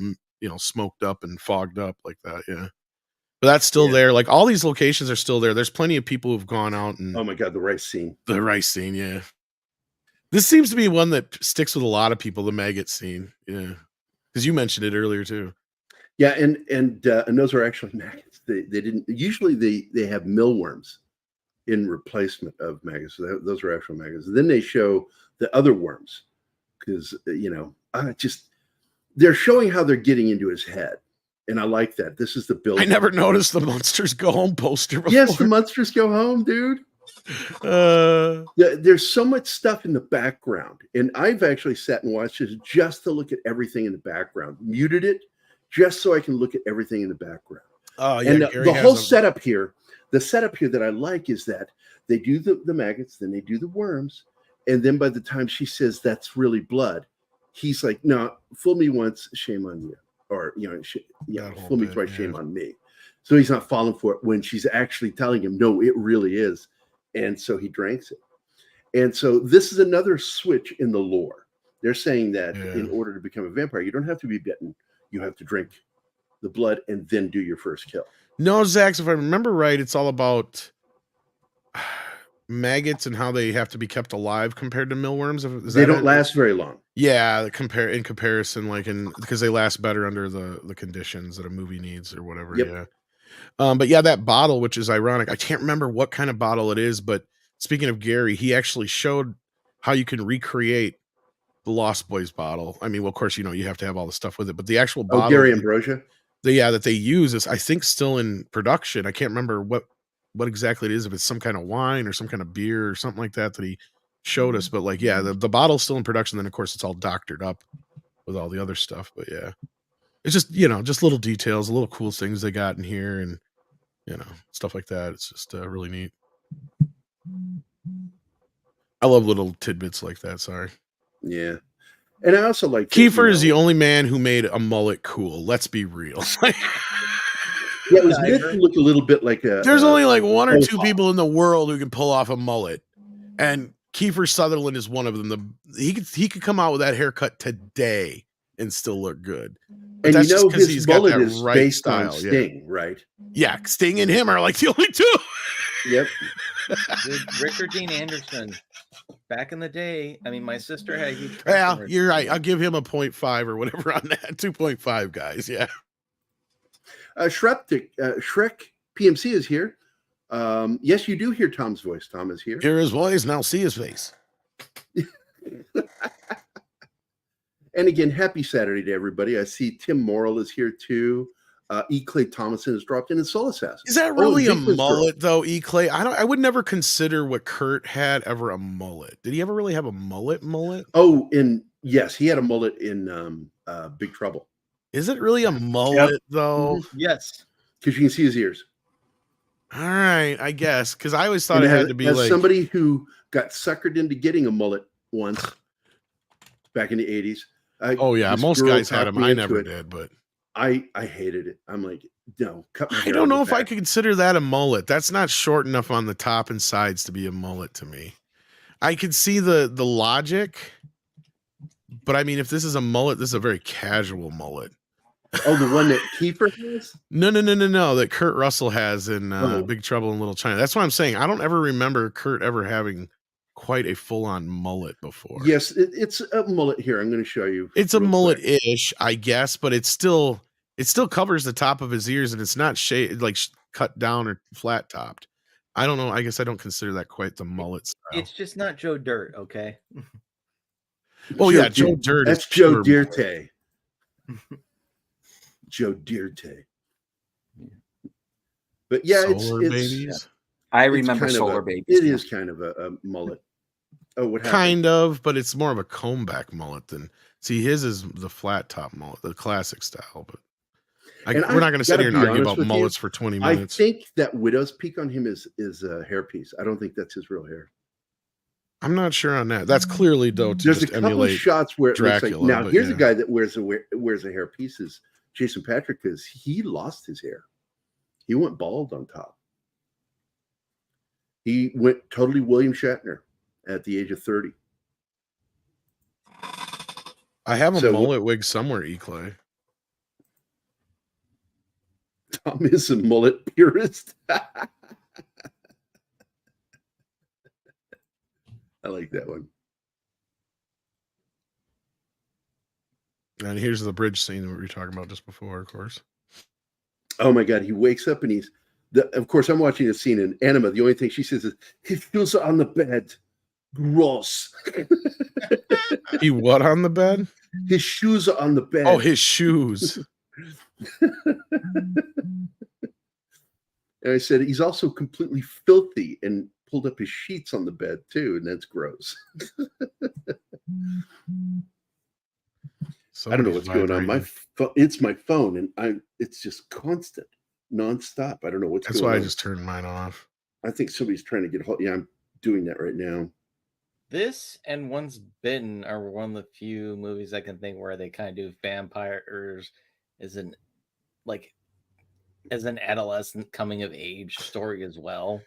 smoked up and fogged up like that. Yeah. But that's still there. Like all these locations are still there. There's plenty of people who've gone out and... Oh my God, the rice scene. The rice scene, yeah. This seems to be one that sticks with a lot of people, the maggot scene. Yeah. Because you mentioned it earlier too. Yeah, and those are actually maggots. They didn't usually they have millworms in replacement of maggots. So those are actual maggots. Then they show the other worms because they're showing how they're getting into his head, and I like that. This is the build. I never noticed the Monsters Go Home poster before. Yes, the Monsters Go Home, dude. There's so much stuff in the background, and I've actually sat and watched this just to look at everything in the background. Muted it just so I can look at everything in the background. Oh yeah, and the whole setup here, that I like is that they do the maggots, then they do the worms, and then by the time she says that's really blood, he's like, "No, fool me once, shame on you," or fool me twice, shame on me. So he's not falling for it when she's actually telling him, "No, it really is." And so he drinks it. And so this is another switch in the lore. They're saying that in order to become a vampire, you don't have to be bitten. You have to drink the blood and then do your first kill. No, Zach, if I remember right, it's all about maggots and how they have to be kept alive compared to millworms. They don't last very long. Yeah, in comparison, because they last better under the conditions that a movie needs or whatever. Yep. Yeah. But yeah, that bottle, which is ironic. I can't remember what kind of bottle it is, but speaking of Gary, he actually showed how you can recreate the Lost Boys bottle. I mean, well, of course, you have to have all the stuff with it, but the actual bottle. Oh, Gary Ambrosia? That they use is, I think, still in production. I can't remember what exactly it is, if it's some kind of wine or some kind of beer or something like that he showed us. But like, yeah, the bottle's still in production. Then of course it's all doctored up with all the other stuff. But yeah, it's just, you know, just little details, little cool things they got in here, and you know, stuff like that. It's just really neat. I love little tidbits like that. Sorry. Yeah. And I also like Kiefer is the only man who made a mullet cool. Let's be real. Yeah, it was meant to look a little bit like a. There's only like one or two people in the world who can pull off a mullet, and Kiefer Sutherland is one of them. He could come out with that haircut today and still look good. But and that's you know, just his mullet is right based style, on Sting, right? Yeah, Sting and him are like the only two. Yep. Dude, Richard Dean Anderson. Back in the day, I mean, my sister had a huge. Yeah, you're right. I'll give him a 0.5 or whatever on that. 2.5, guys. Yeah. Shrek PMC is here. Yes, you do hear Tom's voice. Tom is here. Hear his voice, now see his face. And again, happy Saturday to everybody. I see Tim Morrill is here too. E. Clay Thomason has dropped in, and Solis has. Is that really a mullet though, E. Clay? I would never consider what Kurt had ever a mullet. Did he ever really have a mullet? Oh, yes, he had a mullet in Big Trouble. Is it really a mullet though? Mm-hmm. Yes. Because you can see his ears. All right, I guess. Because I always thought it had to be like somebody who got suckered into getting a mullet once back in the 80s. Oh yeah, most guys had them. I never did, but I hated it. I'm like, no, cut my hair. I don't know if I could consider that a mullet. That's not short enough on the top and sides to be a mullet to me. I could see the logic, but I mean, if this is a mullet, this is a very casual mullet. Oh, the one that Kiefer has? No. That Kurt Russell has in Big Trouble in Little China. That's what I'm saying. I don't ever remember Kurt ever having quite a full-on mullet before. Yes, it's a mullet here. I'm going to show you. It's a mullet-ish, I guess, but it still covers the top of his ears, and it's not cut down or flat topped. I don't know. I guess I don't consider that quite the mullet style. It's just not Joe Dirt, okay? Oh yeah, Joe Dirt. That's Joe Dirte. Joe Dirte. But yeah, Solar Babies. I remember Solar Babies. It is kind of a mullet. Oh, what happened? Kind of, but it's more of a comb back mullet than. See, his is the flat top mullet, the classic style. But we're not going to sit here and argue about mullets for 20 minutes. I think that widow's peak on him is a hairpiece. I don't think that's his real hair. I'm not sure on that. That's clearly though to There's just a couple emulate of shots where it Dracula. Looks like, now here's a guy that wears a hairpiece is Jason Patrick, because he lost his hair. He went bald on top. He went totally William Shatner at the age of 30. I have a mullet wig somewhere, E. Clay. Tom is a mullet purist. I like that one. And here's the bridge scene that we were talking about just before, of course. Oh my God, he wakes up and of course, I'm watching a scene in Anima. The only thing she says is, his shoes are on the bed. Gross. He what on the bed? His shoes are on the bed. Oh, his shoes. And I said, he's also completely filthy and pulled up his sheets on the bed too. And that's gross. I don't know what's going on. It's my phone, and it's just constant, nonstop. I don't know what's going on. That's why I just turned mine off. I think somebody's trying to get hold. Yeah, I'm doing that right now. This and Once Bitten are one of the few movies I can think where they kind of do vampires as an adolescent coming of age story as well.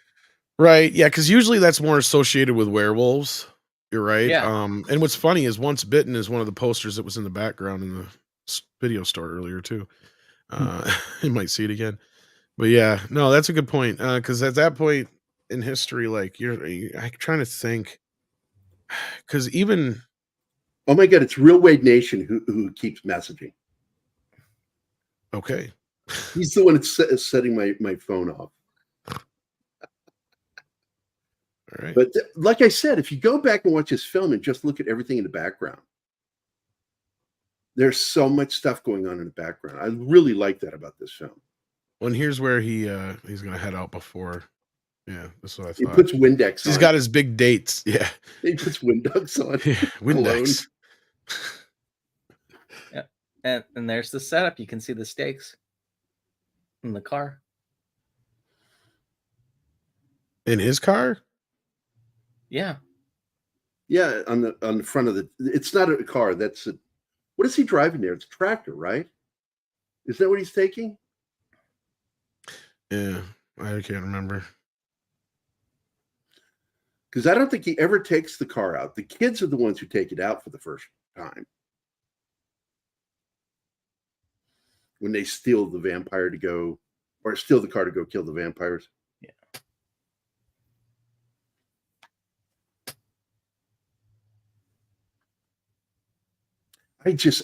Right. Yeah, because usually that's more associated with werewolves. You're right. Yeah. And what's funny is Once Bitten is one of the posters that was in the background in the video store earlier too. You might see it again. But yeah, no, that's a good point. Because at that point in history, like I'm trying to think. Because even, oh my God, it's Real Wade Nation who keeps messaging. Okay, he's the one that's setting my phone off. All right. But like I said, if you go back and watch this film and just look at everything in the background, there's so much stuff going on in the background. I really like that about this film. Well, and here's where he's going to head out before Yeah, that's what I He thought. puts Windex He's on. got his big dates. Yeah. He puts Windex on. Yeah, Windex. Yeah. And there's the setup. You can see the stakes in the car. In his car? Yeah. Yeah, on the front of the. It's not a car. That's a. What is he driving there? It's a tractor, right? Is that what he's taking? Yeah, I can't remember. Because I don't think he ever takes the car out. The kids are the ones who take it out for the first time. When they steal the vampire to go, or steal the car to go kill the vampires. Yeah.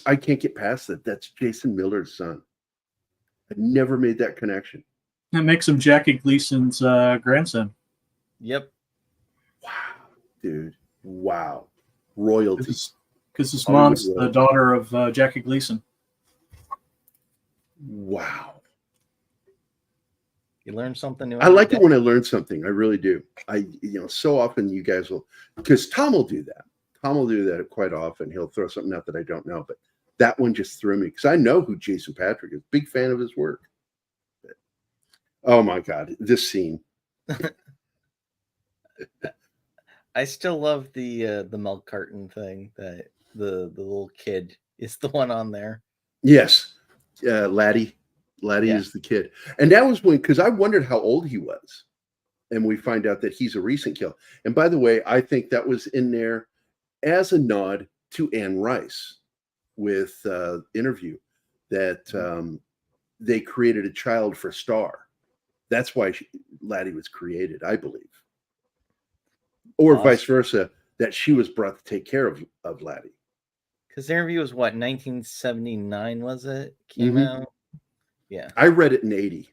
I can't get past that. That's Jason Miller's son. I never made that connection. That makes him Jackie Gleason's grandson. Yep. Wow, dude. Wow. Royalty. Because his Hollywood mom's the royalty. daughter of Jackie Gleason. Wow. You learn something new. I like it when I learn something. I really do. So often you guys will, because Tom will do that. Tom will do that quite often. He'll throw something out that I don't know, but that one just threw me because I know who Jason Patrick is. Big fan of his work. But, oh my God, this scene. I still love the milk carton thing that the little kid is the one on there. Yes, Laddie. Laddie Yeah. is the kid, and that was when because I wondered how old he was, and we find out that he's a recent kill. And by the way, I think that was in there as a nod to Anne Rice with interview that they created a child for Star. That's why Laddie was created, I believe. Or Awesome. vice versa, that she was brought to take care of Laddie. Because the interview was what, 1979 was it? Came Mhm. out? Yeah. I read it in 80.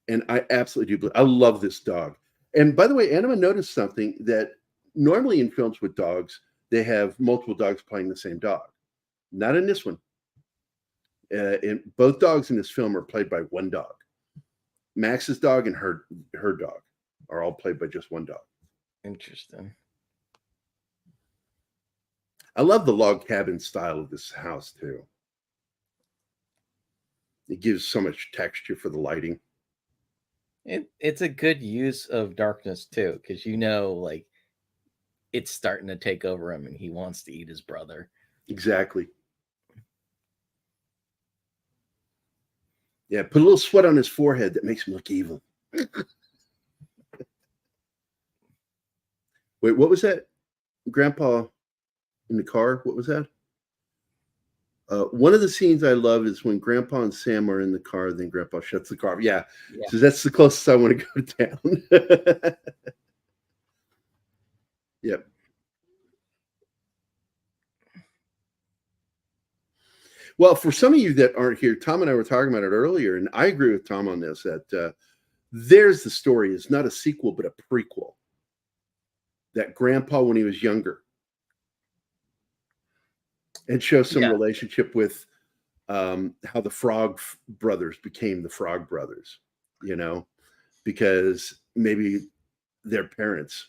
And I absolutely do believe. I love this dog. And by the way, Anima noticed something that normally in films with dogs, they have multiple dogs playing the same dog. Not in this one. Both dogs in this film are played by one dog. Max's dog and her dog are all played by just one dog. Interesting. I love the log cabin style of this house too. It gives so much texture for the lighting. It's a good use of darkness too, because like it's starting to take over him and he wants to eat his brother. Exactly. Yeah, put a little sweat on his forehead that makes him look evil. Wait, what was that? Grandpa in the car? What was that? One of the scenes I love is when Grandpa and Sam are in the car, then Grandpa shuts the car. Yeah. So that's the closest I want to go down. Yep. Well, for some of you that aren't here, Tom and I were talking about it earlier, and I agree with Tom on this, that there's the story. It's not a sequel, but a prequel. That Grandpa, when he was younger, and shows some relationship with how the Frog brothers became the Frog brothers, because maybe their parents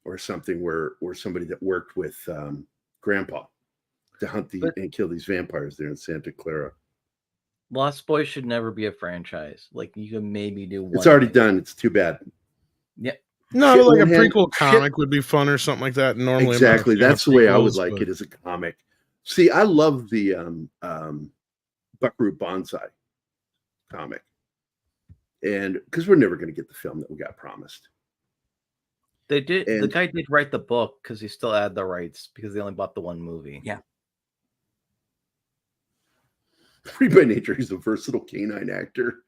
or something were somebody that worked with Grandpa to hunt and kill these vampires there in Santa Clara. Lost Boys should never be a franchise. Like you can maybe do one. It's already done. It's too bad. Yeah. No, like a prequel comic would be fun or something like that. Normally, exactly. That's the way I would like it as a comic. See, I love the Buckaroo Banzai comic, and because we're never going to get the film that we got promised. They did. The guy did write the book because he still had the rights because they only bought the one movie. Yeah. Free by nature, he's a versatile canine actor.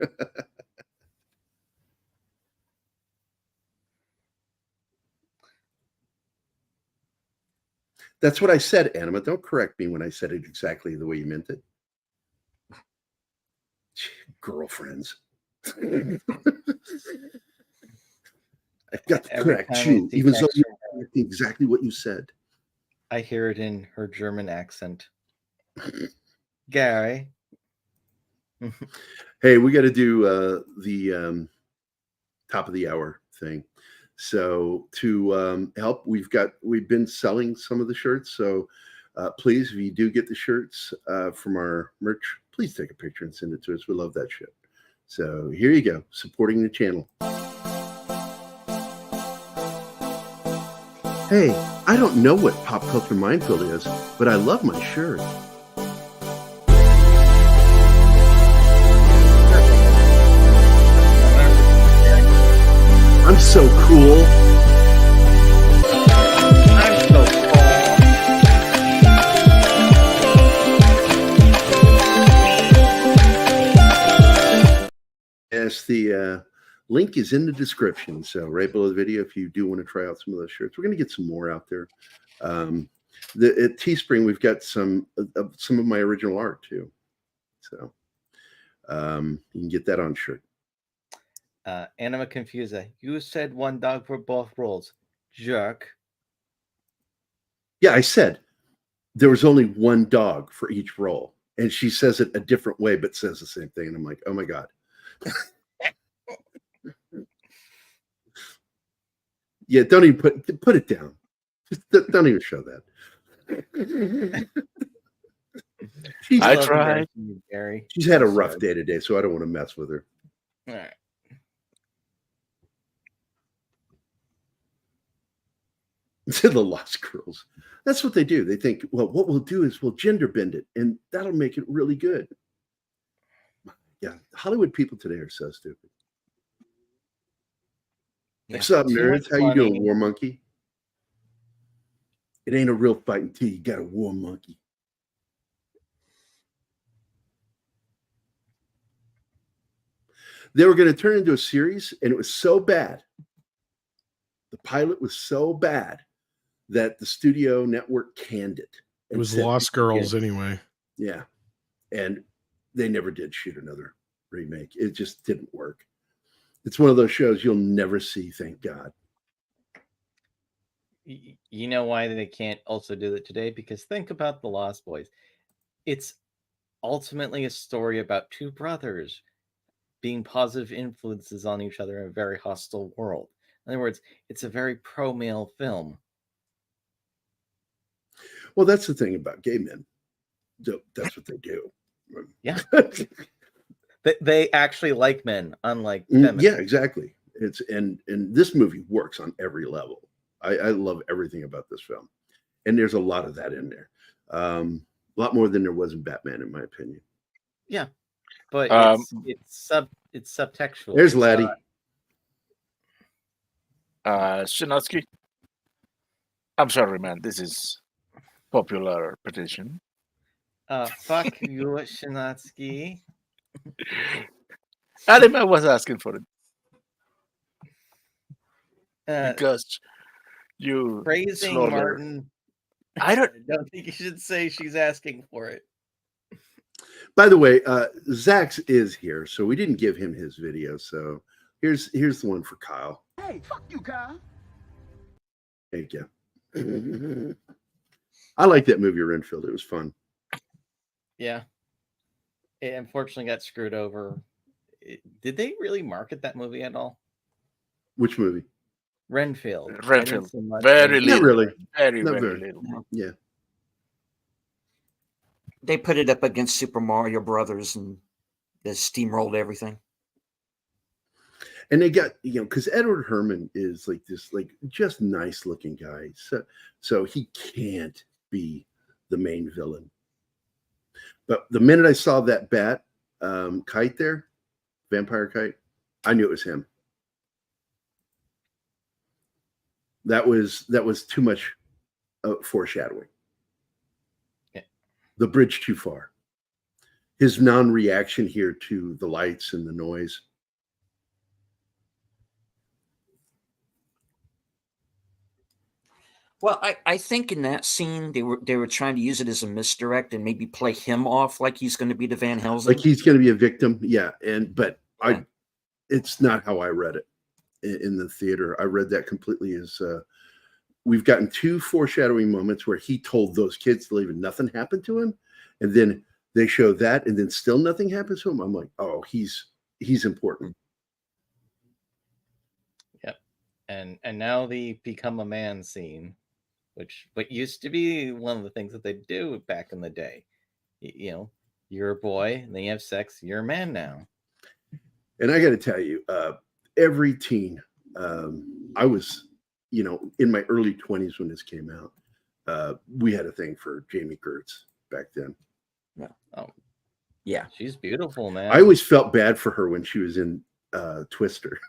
That's what I said, Anima. Don't correct me when I said it exactly the way you meant it. Girlfriends. I've got to correct you, even though you're exactly what you said. I hear it in her German accent. Gary. Hey, we got to do the top of the hour thing. So to help, we've been selling some of the shirts. So please, if you do get the shirts from our merch, please take a picture and send it to us. We love that shit. So here you go, supporting the channel. Hey, I don't know what Pop Culture Minefield is, but I love my shirt. I'm so cool. I'm so cool. Yes, the link is in the description. So right below the video, if you do want to try out some of those shirts, we're going to get some more out there. At Teespring, we've got some of my original art too. So you can get that on shirt. Anima Confusa, you said one dog for both roles. Jerk. Yeah, I said there was only one dog for each role. And she says it a different way, but says the same thing. And I'm like, oh my God. Yeah, don't even put it down. Just don't even show that. I tried. Gary. She's had a rough day today, so I don't want to mess with her. All right. To the Lost Girls. That's what they do. They think, well, what we'll do is we'll gender bend it, and that'll make it really good. Yeah, Hollywood people today are so stupid. Yeah, What's up, nerds? How you doing, money. War Monkey? It ain't a real fight until you got a war monkey. They were going to turn into a series, and it was so bad. The pilot was so bad that the studio network canned it. It was Lost Girls anyway. Yeah. And they never did shoot another remake. It just didn't work. It's one of those shows you'll never see, thank God. You know why they can't also do it today? Because think about The Lost Boys. It's ultimately a story about two brothers being positive influences on each other in a very hostile world. In other words, it's a very pro-male film. Well, that's the thing about gay men. That's what they do. Yeah. They actually like men, unlike feminists. Yeah, exactly. And this movie works on every level. I love everything about this film. And there's a lot of that in there. A lot more than there was in Batman, in my opinion. Yeah. But it's subtextual. There's Laddie. Shinatsky. I'm sorry, man. This is popular petition. Fuck you, Shinatsky. Anime was asking for it. Because you praising slaughter. Martin. I don't think you should say she's asking for it. By the way, Zax is here, so we didn't give him his video. So here's the one for Kyle. Hey, fuck you, Kyle. Thank you. I like that movie, Renfield. It was fun. Yeah. It unfortunately got screwed over. Did they really market that movie at all? Which movie? Renfield. Renfield. Very little. Not really. Very Not little. Yeah. They put it up against Super Mario Brothers and they steamrolled everything. And they got, because Edward Herrmann is like this, like just nice looking guy. So he can't be the main villain. But the minute I saw that bat kite there, vampire kite, I knew it was him. That was too much foreshadowing. Yeah. The bridge too far. His non-reaction here to the lights and the noise. Well, I think in that scene they were trying to use it as a misdirect and maybe play him off like he's going to be the Van Helsing. Like he's going to be a victim, yeah. It's not how I read it in the theater. I read that completely as we've gotten two foreshadowing moments where he told those kids to leave and nothing happened to him, and then they show that, and then still nothing happens to him. I'm like, oh, he's important. Yep. And now the become a man scene, which what used to be one of the things that they do back in the day. You know, you're a boy, and then you have sex, you're a man now. And I got to tell you, every teen, I was, in my early 20s when this came out, we had a thing for Jamie Gertz back then. Oh, Yeah. she's beautiful, man. I always felt bad for her when she was in Twister.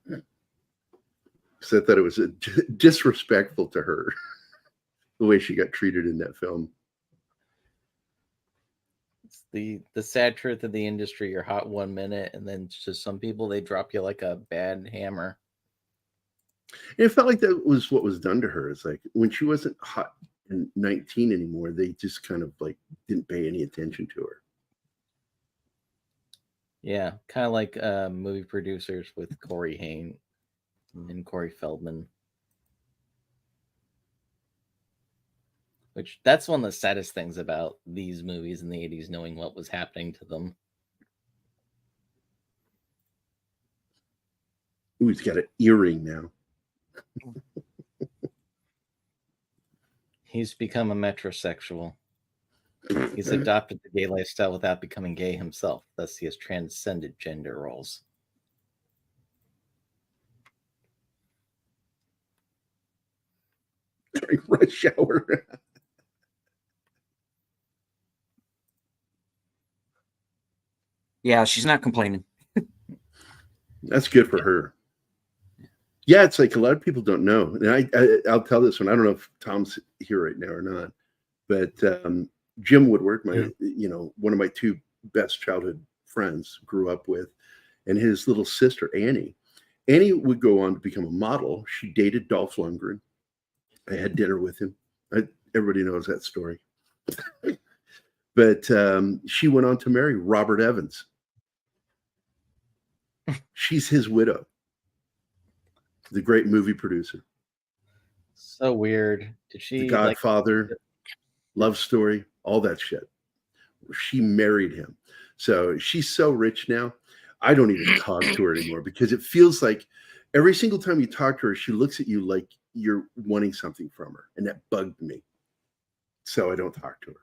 Because I thought it was disrespectful to her, the way she got treated in that film. It's the sad truth of the industry. You're hot 1 minute, and then just some people, they drop you like a bad hammer. And it felt like that was what was done to her. It's like when she wasn't hot and 19 anymore, they just kind of like didn't pay any attention to her. Yeah, kind of like movie producers with Corey Haim and Corey Feldman. Which that's one of the saddest things about these movies in the 80s, knowing what was happening to them. Ooh, he's got an earring now. He's become a metrosexual. He's adopted the gay lifestyle without becoming gay himself. Thus, he has transcended gender roles. During rush hour. Yeah, she's not complaining. That's good for her. Yeah, it's like a lot of people don't know. And I'll tell this one. I don't know if Tom's here right now or not, but Jim Woodward, one of my two best childhood friends, grew up with, and his little sister Annie. Annie would go on to become a model. She dated Dolph Lundgren. I had dinner with him. Everybody knows that story. But she went on to marry Robert Evans. She's his widow, the great movie producer. So weird. Did she? The Godfather, Love Story, all that shit. She married him. So she's so rich now. I don't even talk to her anymore because it feels like every single time you talk to her, she looks at you like you're wanting something from her. And that bugged me. So I don't talk to her.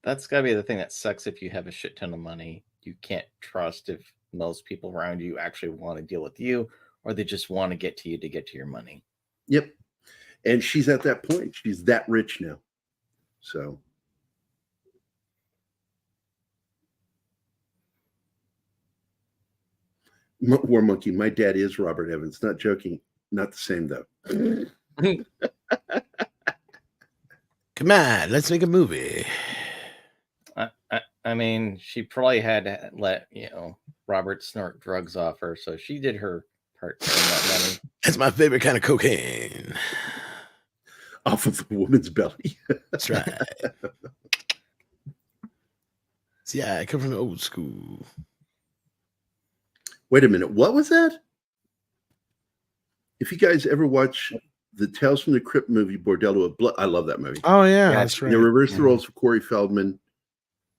That's got to be the thing that sucks if you have a shit ton of money. You can't trust if most people around you actually want to deal with you, or they just want to get to you to get to your money. Yep. And she's at that point. She's that rich now. So. War Monkey, my dad is Robert Evans. Not joking. Not the same, though. Come on, let's make a movie. I mean, she probably had to let, Robert snort drugs off her, so she did her part in that money. That's my favorite kind of cocaine. Off of a woman's belly. That's right. See, I come from the old school. Wait a minute. What was that? If you guys ever watch the Tales from the Crypt movie, Bordello of Blood, I love that movie. Oh, yeah, that's right. They reversed the roles of Corey Feldman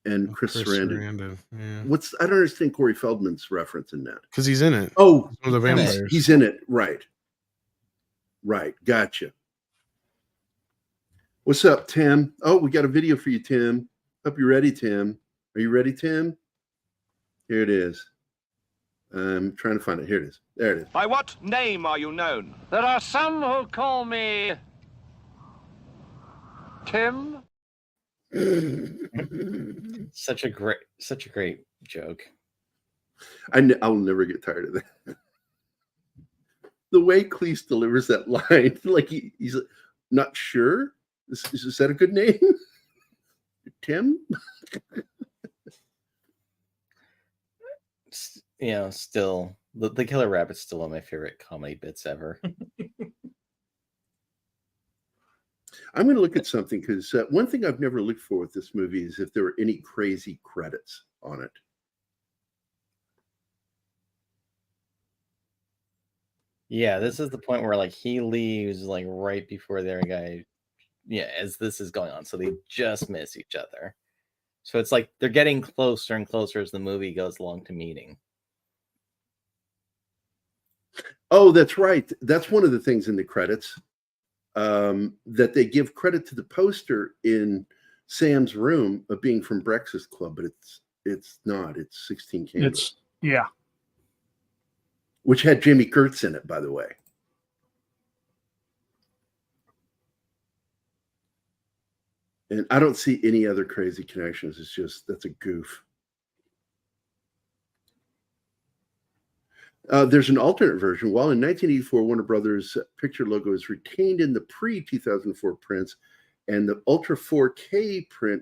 and Chris Sarandon. Yeah. I don't understand Corey Feldman's reference in that. Because he's in it. Oh, one of the vampires. He's in it. Right. Gotcha. What's up, Tim? Oh, we got a video for you, Tim. Hope you're ready, Tim. Are you ready, Tim? Here it is. I'm trying to find it. Here it is. There it is. By what name are you known? There are some who call me Tim. Such a great joke. I'll never get tired of that. The way Cleese delivers that line, like he's not sure. Is that a good name? Tim? Still the Killer Rabbit's still one of my favorite comedy bits ever. I'm going to look at something because one thing I've never looked for with this movie is if there were any crazy credits on it. Yeah, this is the point where he leaves right before the other guy as this is going on. So they just miss each other. So it's like they're getting closer and closer as the movie goes along to meeting. Oh, that's right. That's one of the things in the credits, that they give credit to the poster in Sam's room of being from Breakfast Club, but it's not. It's 16 Candles. Yeah. Which had Jamie Gertz in it, by the way. And I don't see any other crazy connections. It's just, that's a goof. There's an alternate version. While in 1984, Warner Brothers picture logo is retained in the pre-2004 prints and the Ultra 4K print,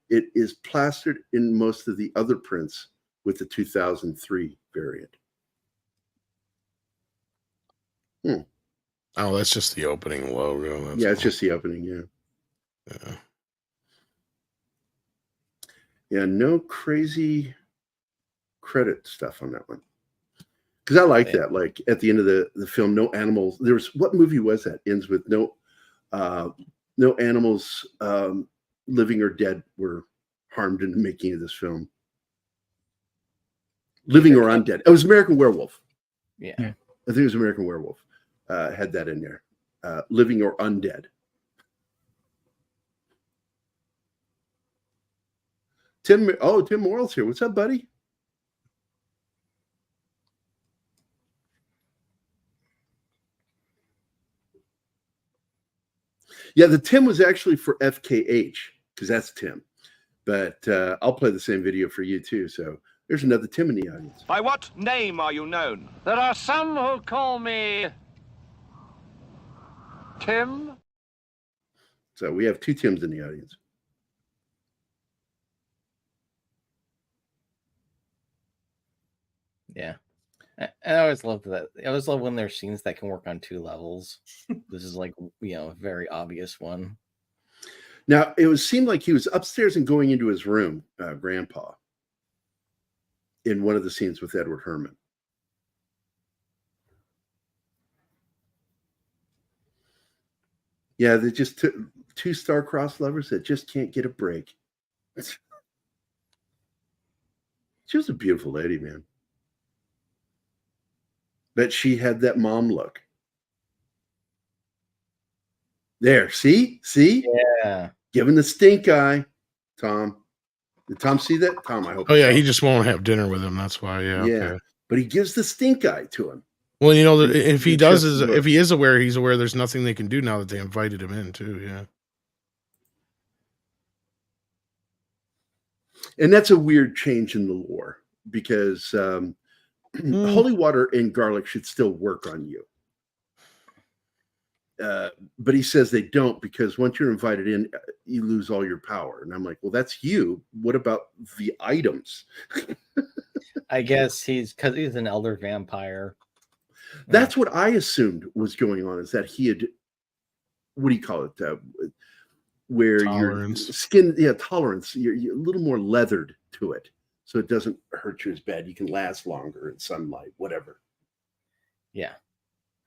it is plastered in most of the other prints with the 2003 variant. Oh, that's just the opening logo. That's It's just the opening, yeah. Yeah, no crazy credit stuff on that one. Because I like that. Like at the end of the film, no animals. What movie was that? Ends with no animals, living or dead, were harmed in the making of this film. Living or undead. It was American Werewolf. Yeah. I think it was American Werewolf. Had that in there. Living or undead. Tim Morrill's here. What's up, buddy? Yeah, the Tim was actually for FKH, because that's Tim. But I'll play the same video for you, too. So there's another Tim in the audience. By what name are you known? There are some who call me Tim. So we have two Tims in the audience. Yeah. I always love that. I always love when there's scenes that can work on two levels. This is like, a very obvious one. Now, it seemed like he was upstairs and going into his room, Grandpa, in one of the scenes with Edward Herrmann. Yeah, they're just two star-crossed lovers that just can't get a break. She was a beautiful lady, man. But she had that mom look. There, see? Yeah. Giving the stink eye, Tom. Did Tom see that? Tom, I hope. Oh, yeah, he just won't have dinner with him. That's why, yeah. Okay. But he gives the stink eye to him. Well, if he does, if he is aware, he's aware there's nothing they can do now that they invited him in, too, yeah. And that's a weird change in the lore, because holy water and garlic should still work on you. But he says they don't, because once you're invited in, you lose all your power. And I'm like, well, that's you. What about the items? I guess because he's an elder vampire. That's what I assumed was going on, is that he had, what do you call it? Where tolerance. Your skin, tolerance. You're a little more leathered to it, so it doesn't hurt you as bad. You can last longer in sunlight, whatever. Yeah.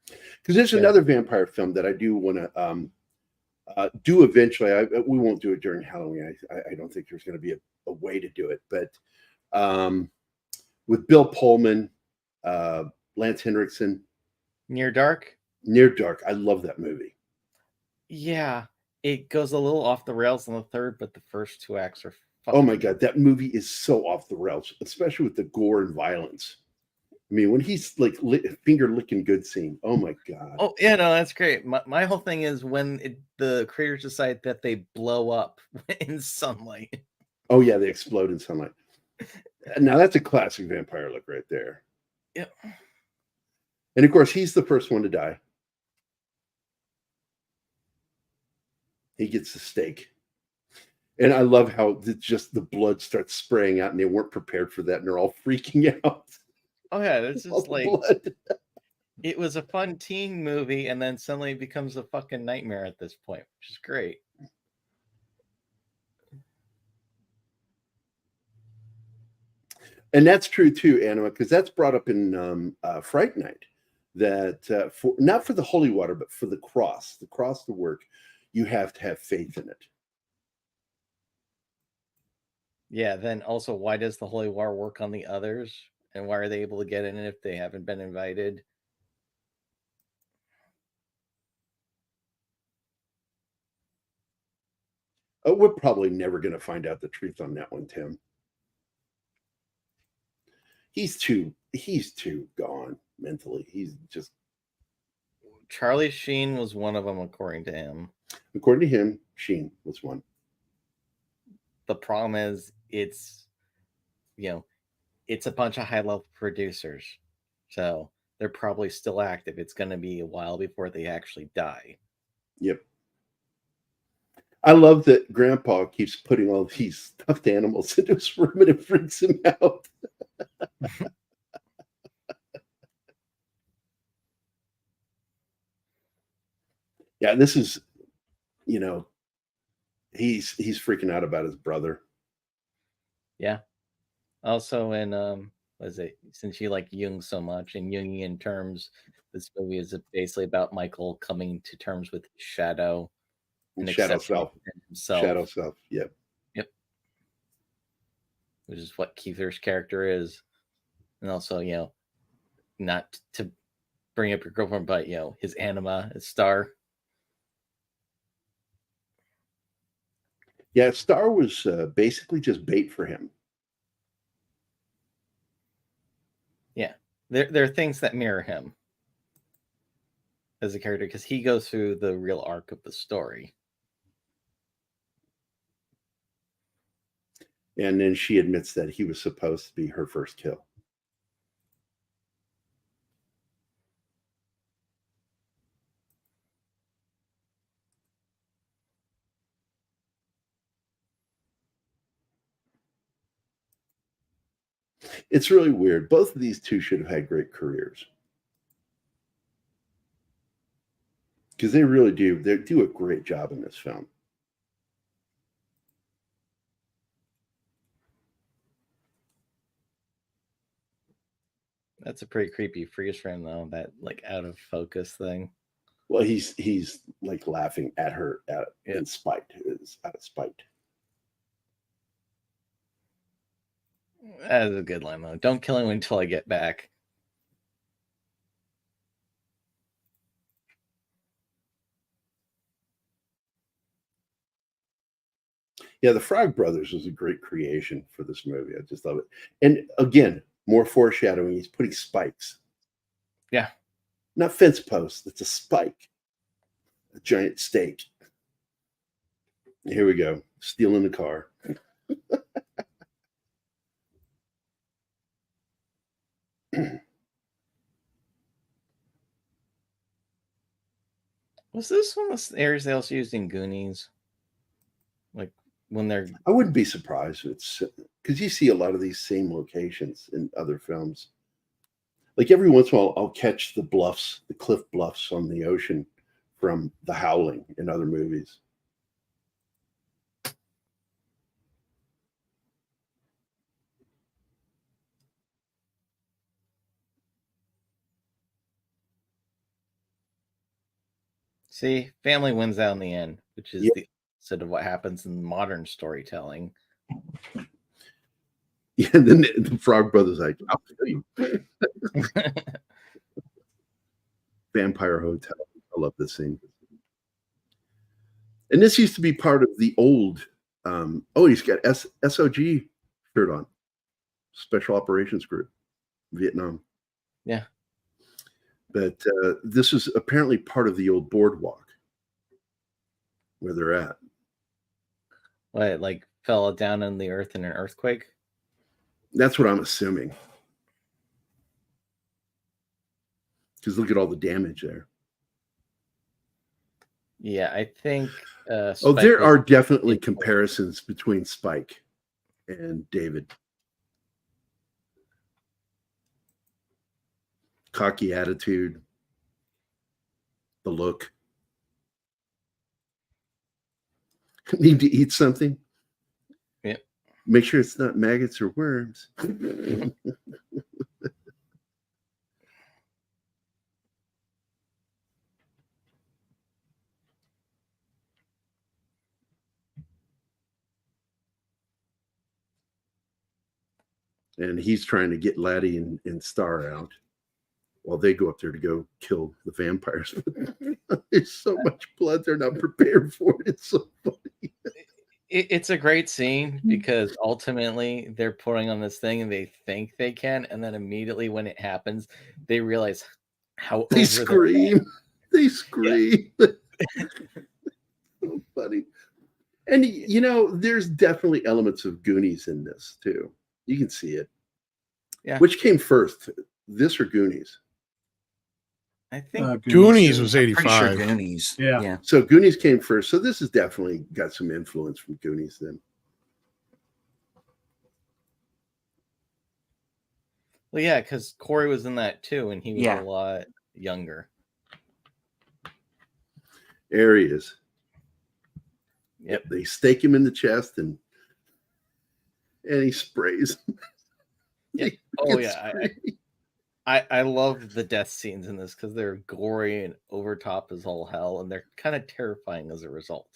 Because there's another vampire film that I do want to do eventually. We won't do it during Halloween. I don't think there's going to be a way to do it. But with Bill Pullman, Lance Henriksen. Near Dark? Near Dark. I love that movie. Yeah. It goes a little off the rails in the third, but the first two acts are Oh my God. That movie is so off the rails, especially with the gore and violence. I mean, when he's like finger licking good scene. Oh my God. Oh yeah, no, that's great. My whole thing is when the creators decide that they blow up in sunlight. Oh yeah, they explode in sunlight. Now that's a classic vampire look right there. Yep. And of course, he's the first one to die. He gets the stake. And I love how the blood starts spraying out, and they weren't prepared for that, and they're all freaking out. Oh yeah, this is like blood. It was a fun teen movie, and then suddenly it becomes a fucking nightmare at this point, which is great. And that's true too, Anima, because that's brought up in Fright Night. That not for the holy water, but for the cross to work, you have to have faith in it. Yeah, then also, why does the Holy War work on the others? And why are they able to get in if they haven't been invited? Oh, we're probably never going to find out the truth on that one, Tim. He's too gone mentally. He's just. Charlie Sheen was one of them, according to him. According to him, Sheen was one. The problem is, it's a bunch of high-level producers, so they're probably still active. It's going to be a while before they actually die. Yep. I love that Grandpa keeps putting all these stuffed animals into his room and it freaks him out. Yeah, this is, he's freaking out about his brother. Yeah. Also, in since you like Jung so much, in Jungian terms, this movie is basically about Michael coming to terms with his shadow and Shadow accepting self. himself. Shadow self. Yep. Which is what Kiefer's character is. And also, not to bring up your girlfriend, but his anima, his star. Yeah, Star was basically just bait for him. Yeah, there are things that mirror him as a character because he goes through the real arc of the story. And then she admits that he was supposed to be her first kill. It's really weird. Both of these two should have had great careers. Because they really do. They do a great job in this film. That's a pretty creepy freeze frame, though. That out of focus thing. Well, he's like laughing at her in spite. It's out of spite. That is a good line, though. Don't kill him until I get back. Yeah, the Frog Brothers was a great creation for this movie. I just love it. And again, more foreshadowing. He's putting spikes. Yeah. Not fence posts. It's a spike. A giant stake. Here we go. Stealing the car. Was this one of the areas they also used in Goonies? Like when they're... I wouldn't be surprised. It's because you see a lot of these same locations in other films. Like every once in a while, I'll catch the bluffs, the cliff bluffs on the ocean from The Howling in other movies. See, family wins out in the end, which is the opposite of what happens in modern storytelling. Yeah, and then the Frog Brothers like, I'll kill you. Vampire Hotel. I love this scene. And this used to be part of the old. He's got SOG shirt on. Special Operations Group, Vietnam. Yeah. But this is apparently part of the old boardwalk where they're at. What, like fell down in the earth in an earthquake? That's what I'm assuming. Because look at all the damage there. Yeah, I think. There are definitely comparisons between Spike and David. Cocky attitude, the look. Need to eat something? Yeah. Make sure it's not maggots or worms. and he's trying to get Laddie and Star out while they go up there to go kill the vampires. There's so much blood they're not prepared for it. It's so funny. It's a great scene because ultimately they're putting on this thing and they think they can, and then immediately when it happens, they realize how They over scream. They scream. Yeah. So funny. And you know, there's definitely elements of Goonies in this too. You can see it. Yeah. Which came first, this or Goonies? I think Goonies was I'm pretty sure 85. Goonies. Yeah. Yeah. So Goonies came first. So this has definitely got some influence from Goonies then. Well, yeah, because Corey was in that too, and he was Yeah. a lot younger. There he is. Yep. They stake him in the chest and he sprays. Yep. Oh yeah. I love the death scenes in this because they're gory and over top as all hell, and they're kind of terrifying as a result.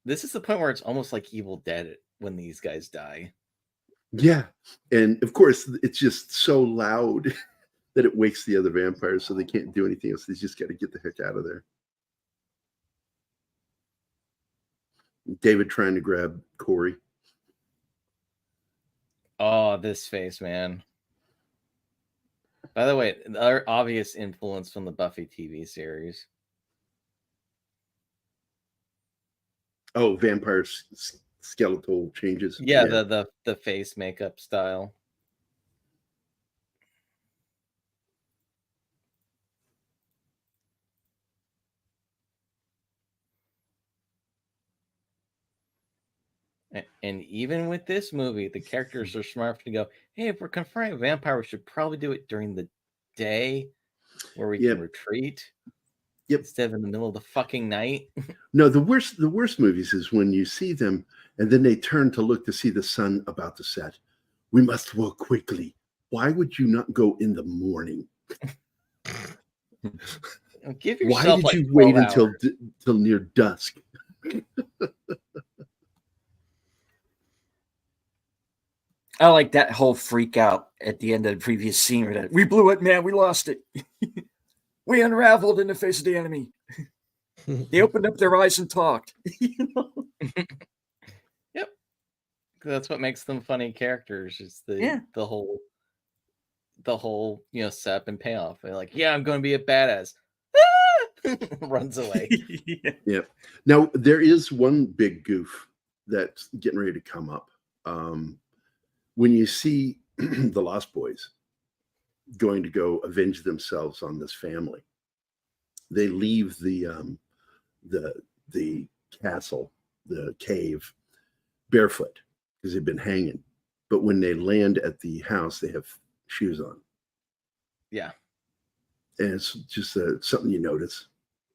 This is the point where it's almost like Evil Dead when these guys die. Yeah. And of course, it's just so loud that it wakes the other vampires, so they can't do anything else. They just got to get the heck out of there. David trying to grab Corey. Oh, this face, man. By the way, another obvious influence from the Buffy TV series. Oh, vampire skeletal changes. Yeah, the face makeup style. And even with this movie, the characters are smart enough to go, hey, if we're confronting a vampire, we should probably do it during the day where we can retreat. Yep. Instead of in the middle of the fucking night. No, the worst movies is when you see them and then they turn to look to see the sun about to set. We must work quickly. Why would you not go in the morning? Give yourself. Why did you wait until near dusk? I like that whole freak out at the end of the previous scene. Where we blew it, man. We lost it. We unraveled in the face of the enemy. They opened up their eyes and talked. Yep. That's what makes them funny characters. Is the whole setup and payoff. They're like, yeah, I'm going to be a badass. Runs away. Yeah. Now there is one big goof that's getting ready to come up. When you see the Lost Boys going to go avenge themselves on this family, they leave the castle, the cave, barefoot because they've been hanging. But when they land at the house, they have shoes on. Yeah. And it's just something you notice.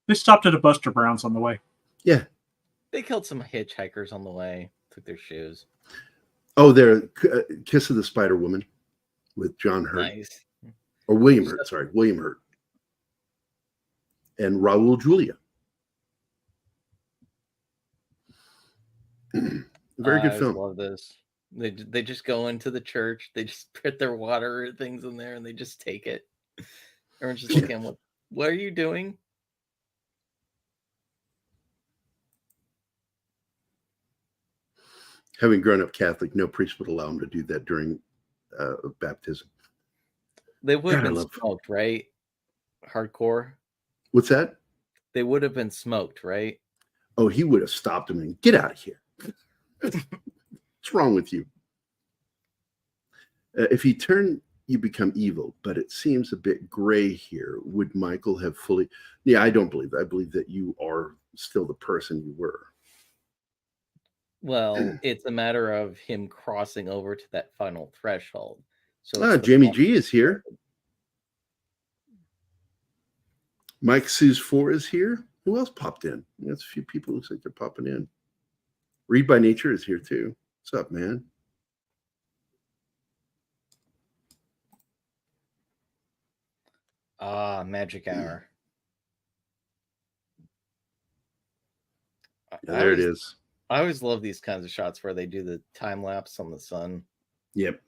They stopped at a Buster Brown's on the way. Yeah. They killed some hitchhikers on the way, took their shoes. Oh, they're Kiss of the Spider Woman with John Hurt. Nice. Or William Hurt, sorry, William Hurt. And Raul Julia. Very good film. I love this. They just go into the church, they just put their water things in there and they just take it. Everyone's just looking at what are you doing? Having grown up Catholic, no priest would allow them to do that during baptism. They would have been smoked, right? Hardcore. What's that? They would have been smoked, right? Oh, he would have stopped him and get out of here. What's wrong with you? If you turn, you become evil, but it seems a bit gray here. Would Michael have fully? Yeah, I don't believe that. I believe that you are still the person you were. Well, it's a matter of him crossing over to that final threshold. So Jamie G is here. Mike Sue's 4 is here. Who else popped in? That's a few people. Looks like they're popping in. Read by Nature is here too. What's up, man? Magic Hour. Yeah, there it is. I always love these kinds of shots where they do the time lapse on the sun. Yep.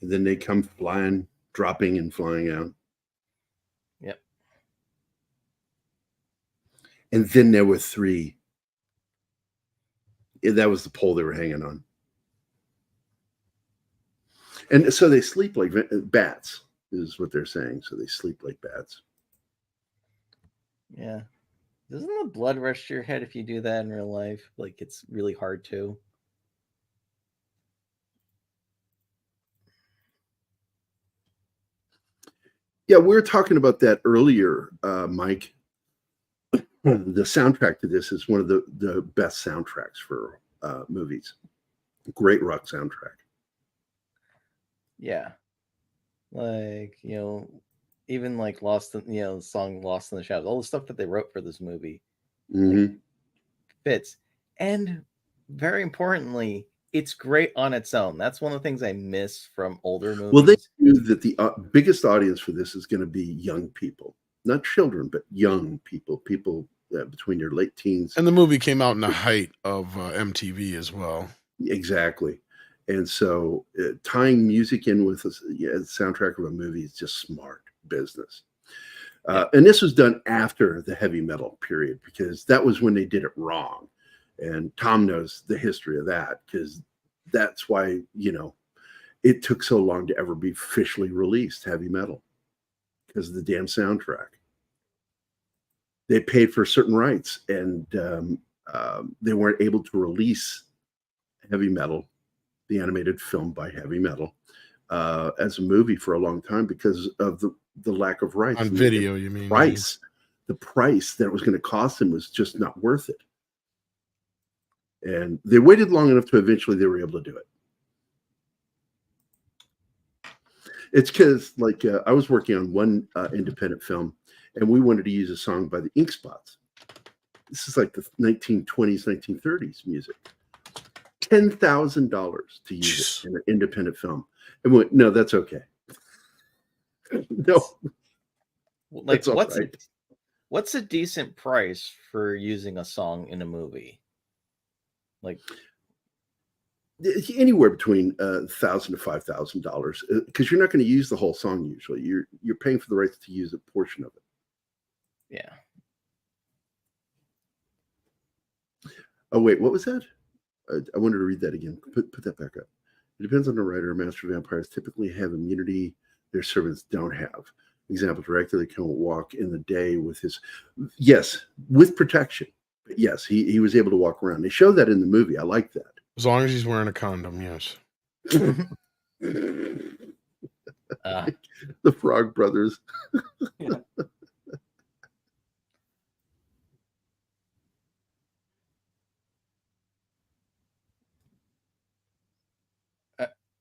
And then they come flying, dropping and flying out. Yep. And then there were 3. That was the pole they were hanging on. And so they sleep like bats, is what they're saying. So they sleep like bats. Yeah. Doesn't the blood rush to your head if you do that in real life? Like, it's really hard to. Yeah, we were talking about that earlier, Mike. The soundtrack to this is one of the best soundtracks for movies. Great rock soundtrack. Yeah. Like, even like Lost in, the song Lost in the Shadows, all the stuff that they wrote for this movie fits. And very importantly, it's great on its own. That's one of the things I miss from older movies. Well, they knew that the biggest audience for this is going to be young people, not children, but young people between their late teens. And the movie came out in the height of MTV as well. Exactly. And so tying music in with the soundtrack of a movie is just smart business. And this was done after the heavy metal period, because that was when they did it wrong. And Tom knows the history of that, because that's why, it took so long to ever be officially released, heavy metal, because of the damn soundtrack. They paid for certain rights, and they weren't able to release heavy metal, the animated film by heavy metal, as a movie for a long time because of the lack of rights. On video, you mean? The price that it was going to cost them was just not worth it. And they waited long enough to eventually they were able to do it. It's because, like, I was working on one independent film, and we wanted to use a song by the Ink Spots. This is like the 1920s, 1930s music. $10,000 to use it in an independent film. And we went, no, that's okay. No. Like, what's a decent price for using a song in a movie? Like, anywhere between $1,000 to $5,000, because you're not going to use the whole song usually. You're paying for the rights to use a portion of it. Yeah. Oh wait, what was that? I wanted to read that again. Put that back up. It depends on the writer. Master vampires typically have immunity their servants don't have. Example, director, they can walk in the day with with protection. But yes, he was able to walk around. They show that in the movie. I like that. As long as he's wearing a condom, yes. The Frog Brothers.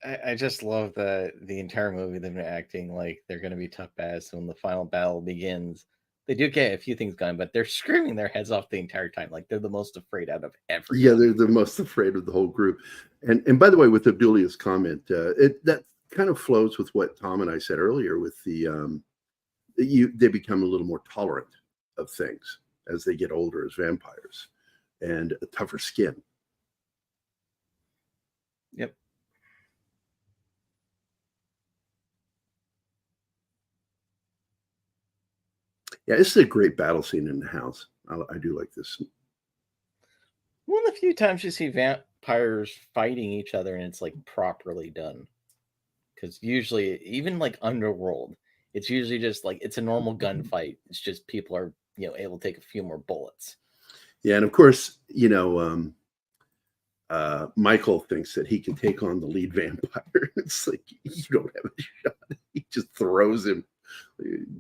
I just love the entire movie. They've been acting like they're going to be tough bass. When the final battle begins, they do get a few things going, but they're screaming their heads off the entire time. Like, they're the most afraid out of everyone. Yeah, they're the most afraid of the whole group. And by the way, with Abdulia's comment, that kind of flows with what Tom and I said earlier. With they become a little more tolerant of things as they get older as vampires, and a tougher skin. Yep. Yeah, this is a great battle scene in the house. I do like this. One of the few times you see vampires fighting each other and it's like properly done. Because usually, even like Underworld, it's usually just like it's a normal gunfight. It's just people are able to take a few more bullets. Yeah, and of course, Michael thinks that he can take on the lead vampire. It's like, you don't have a shot. He just throws him.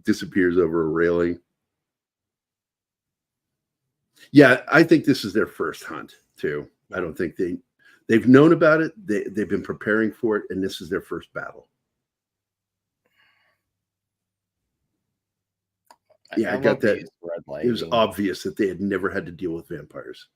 Disappears over a railing. Yeah, I think this is their first hunt too. I don't think they've known about it. They've been preparing for it, and this is their first battle. Yeah, I got that. It was obvious that they had never had to deal with vampires.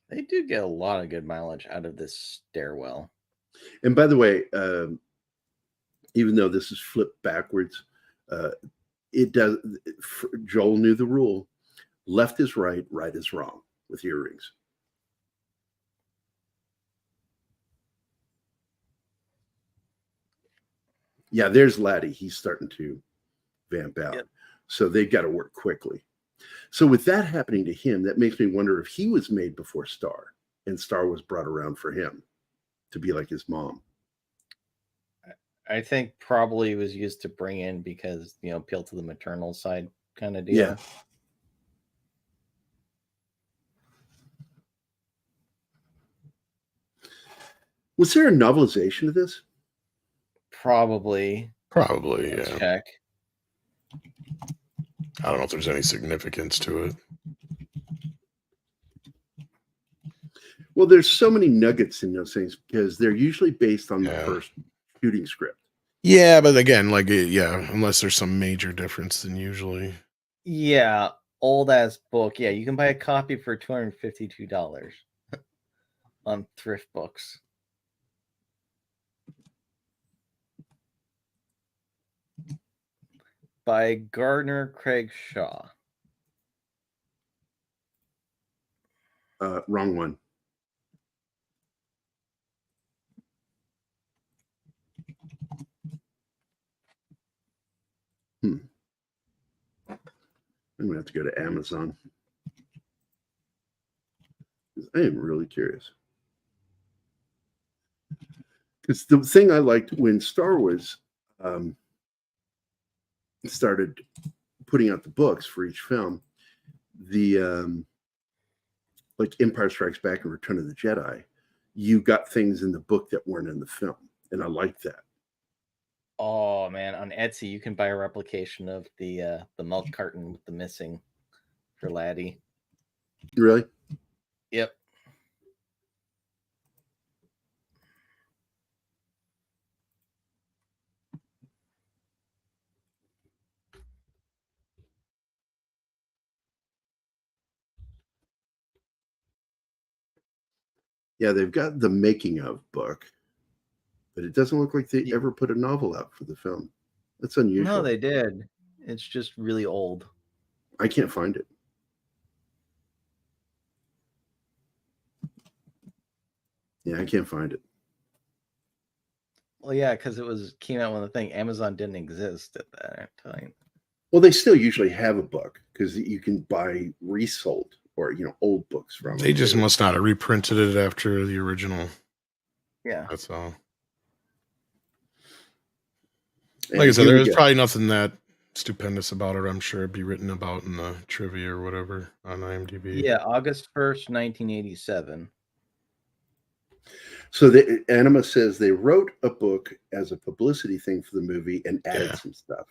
They do get a lot of good mileage out of this stairwell. And by the way, even though this is flipped backwards, it does. Joel knew the rule: left is right, right is wrong with earrings. Yeah, there's Laddie. He's starting to vamp out. Yep. So they've got to work quickly. So with that happening to him, that makes me wonder if he was made before Star, and Star was brought around for him to be like his mom. I think probably was used to bring in because, appeal to the maternal side kind of deal. Yeah. Was there a novelization of this? Probably. Probably, Let's yeah. check. I don't know if there's any significance to it. Well, there's so many nuggets in those things because they're usually based on the first shooting script. Yeah, but again, unless there's some major difference, then usually. Yeah, old ass book. Yeah, you can buy a copy for $252 on thrift books. By Gardner Craig Shaw. Wrong one. I'm gonna have to go to Amazon. I am really curious. Because the thing I liked when Star Wars started putting out the books for each film, the like Empire Strikes Back and Return of the Jedi, you got things in the book that weren't in the film, and I liked that. Oh man, on Etsy you can buy a replication of the milk carton with the missing for Laddie. Really? Yep. Yeah, they've got the making of book, but it doesn't look like they ever put a novel out for the film. That's unusual. No, they did. It's just really old. I can't find it. Yeah, I can't find it. Well, yeah, because it came out when the thing Amazon didn't exist at that time. Well, they still usually have a book because you can buy resold or old books from. They just must not have reprinted it after the original. Yeah, that's all. And like I said, here we there's go. probably nothing that stupendous about it. I'm sure it'd be written about in the trivia or whatever on IMDb. Yeah, August 1st, 1987. So the Anima says they wrote a book as a publicity thing for the movie and added some stuff.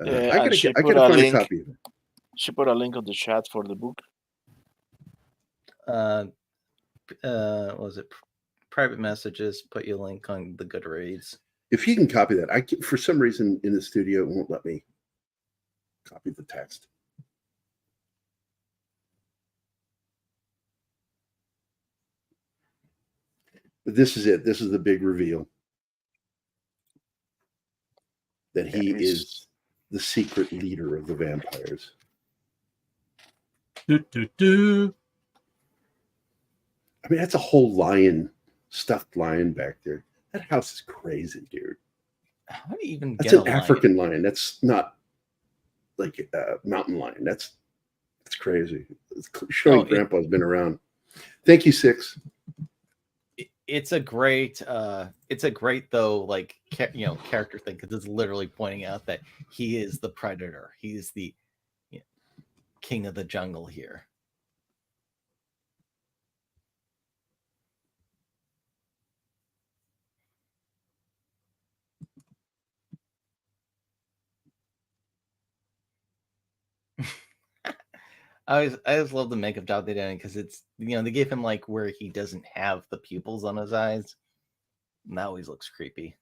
I gotta find a copy of it. She put a link on the chat for the book. What was it? Private messages. Put your link on the Goodreads. If you can copy that, for some reason in the studio it won't let me copy the text. But this is it. This is the big reveal that he is the secret leader of the vampires. Do, do, do. I mean, that's a whole lion, stuffed lion back there. That house is crazy, dude. How do you even That's get an African lion. That's not like a mountain lion. That's crazy. It's showing Grandpa's been around. Thank you, Six. It's a great though, like character thing, because it's literally pointing out that he is the predator. He's the king of the jungle here. I always love the makeup job they did because it's they gave him like where he doesn't have the pupils on his eyes. And that always looks creepy.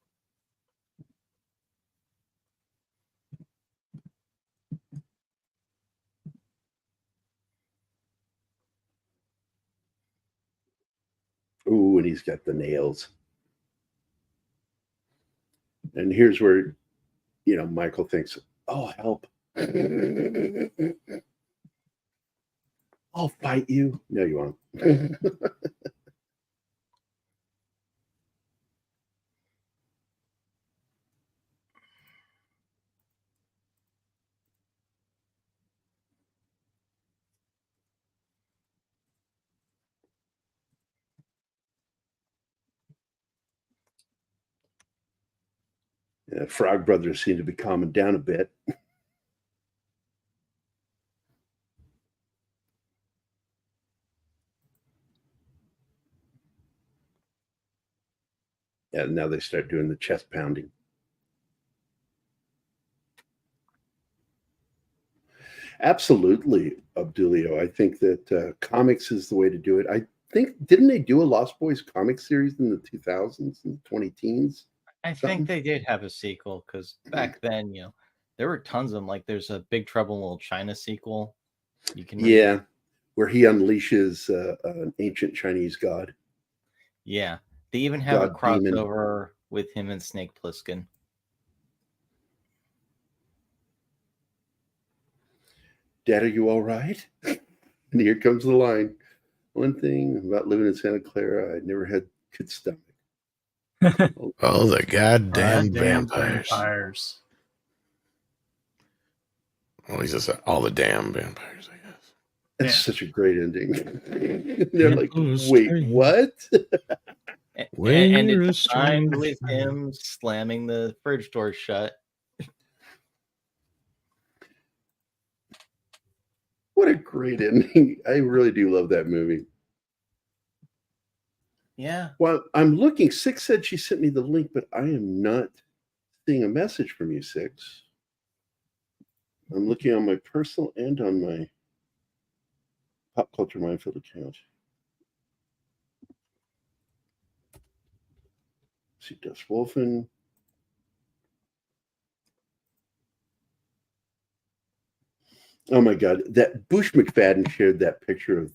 Ooh, and he's got the nails. And here's where, Michael thinks, oh, help. I'll fight you. No, you won't. Frog Brothers seem to be calming down a bit. Yeah, now they start doing the chest pounding. Absolutely, Abdulio. I think that comics is the way to do it. I think, didn't they do a Lost Boys comic series in the 2000s and 2010s? I think they did have a sequel because back then, there were tons of them. Like there's a Big Trouble in Little China sequel. You can read. Where he unleashes an ancient Chinese god. Yeah, they even have God a crossover with him and Snake Plissken. Dad, are you all right? And here comes the line. One thing about living in Santa Clara, I never had good stomach. Oh, the goddamn vampires. Well, he just said all the damn vampires, I guess. That's such a great ending. They're like, wait, what? And it's timed with him slamming the fridge door shut. What a great ending. I really do love that movie. Yeah. Well, I'm looking. Six said she sent me the link, but I am not seeing a message from you, Six. I'm looking on my personal and on my Pop Culture Minefield account. See, Dust Wolfen. Oh my God, that Bush McFadden shared that picture of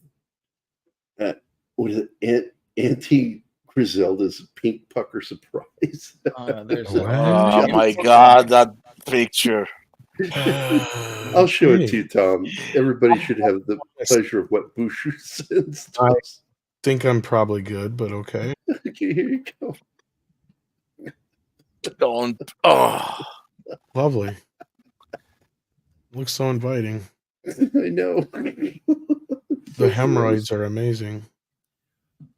what is it, Auntie Griselda's pink pucker surprise. Oh my God, that picture. I'll show it to you, Tom. Everybody should have the pleasure of what Bush sends to I us. think I'm probably good, but okay. Okay, here you go. Don't. Oh, lovely. Looks so inviting. I know. The hemorrhoids are amazing.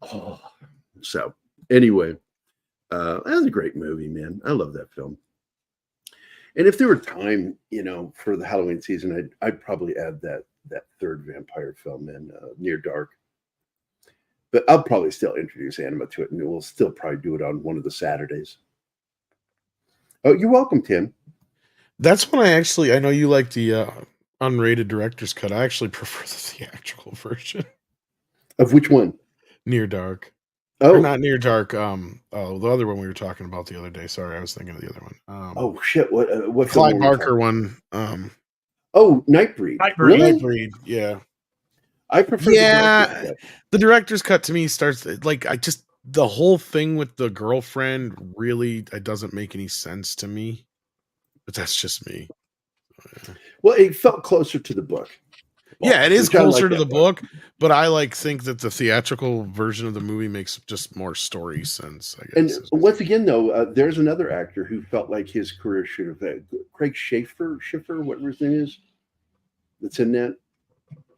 Oh. So, anyway, that was a great movie, man. I love that film. And if there were time, for the Halloween season, I'd probably add that third vampire film in, Near Dark. But I'll probably still introduce Anima to it, and we'll still probably do it on one of the Saturdays. Oh, you're welcome, Tim. That's when I know you like the unrated director's cut. I actually prefer the theatrical version. Of which one? Near Dark. Oh, or not Near Dark. The other one we were talking about the other day. Sorry, I was thinking of the other one. Oh shit! What? Clive Barker one. Oh, Nightbreed. Really? Nightbreed. Yeah. I prefer. The director's cut to me starts like the whole thing with the girlfriend really it doesn't make any sense to me. But that's just me. Well, it felt closer to the book. Yeah, it is closer to the book, but I think that the theatrical version of the movie makes just more story sense, I guess. And once again, though, there's another actor who felt like his career should have had Craig Schiffer, whatever his name is, that's in that,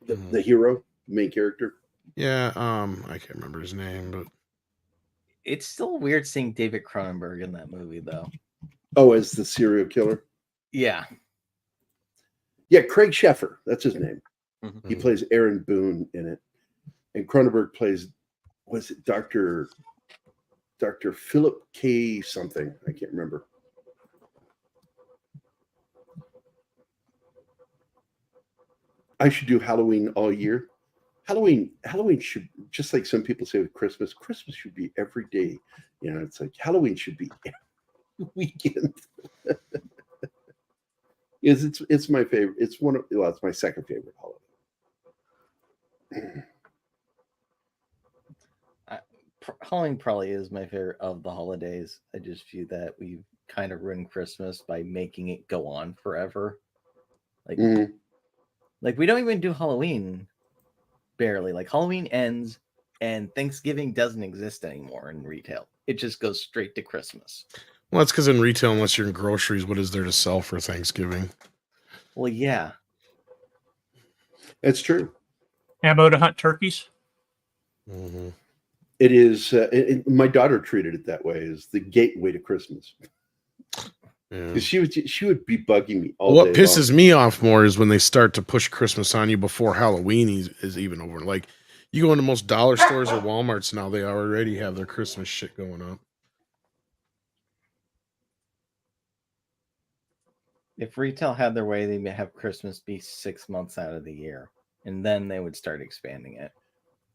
the hero, main character. Yeah, I can't remember his name, but it's still weird seeing David Cronenberg in that movie, though. Oh, as the serial killer? Yeah. Yeah, Craig Schiffer, that's his name. Mm-hmm. He plays Aaron Boone in it. And Cronenberg plays, was it Dr. Philip K. something? I can't remember. I should do Halloween all year. Halloween should, just like some people say with Christmas should be every day. It's like Halloween should be every weekend. It's my favorite. It's it's my second favorite holiday. Halloween probably is my favorite of the holidays. I just view that we've kind of ruined Christmas by making it go on forever. Like, like we don't even do Halloween barely. Like Halloween ends and Thanksgiving doesn't exist anymore in retail. It just goes straight to Christmas. Well, that's because in retail, unless you're in groceries, what is there to sell for Thanksgiving? Well, yeah. It's true. Ammo to hunt turkeys. Mm-hmm. It is. My daughter treated it that way, as the gateway to Christmas. Yeah. She would be bugging me all What day pisses long. me off more is when they start to push Christmas on you before Halloween is even over. Like, you go into most dollar stores or Walmarts now, they already have their Christmas shit going up. If retail had their way, they'd have Christmas be 6 months out of the year, and then they would start expanding it.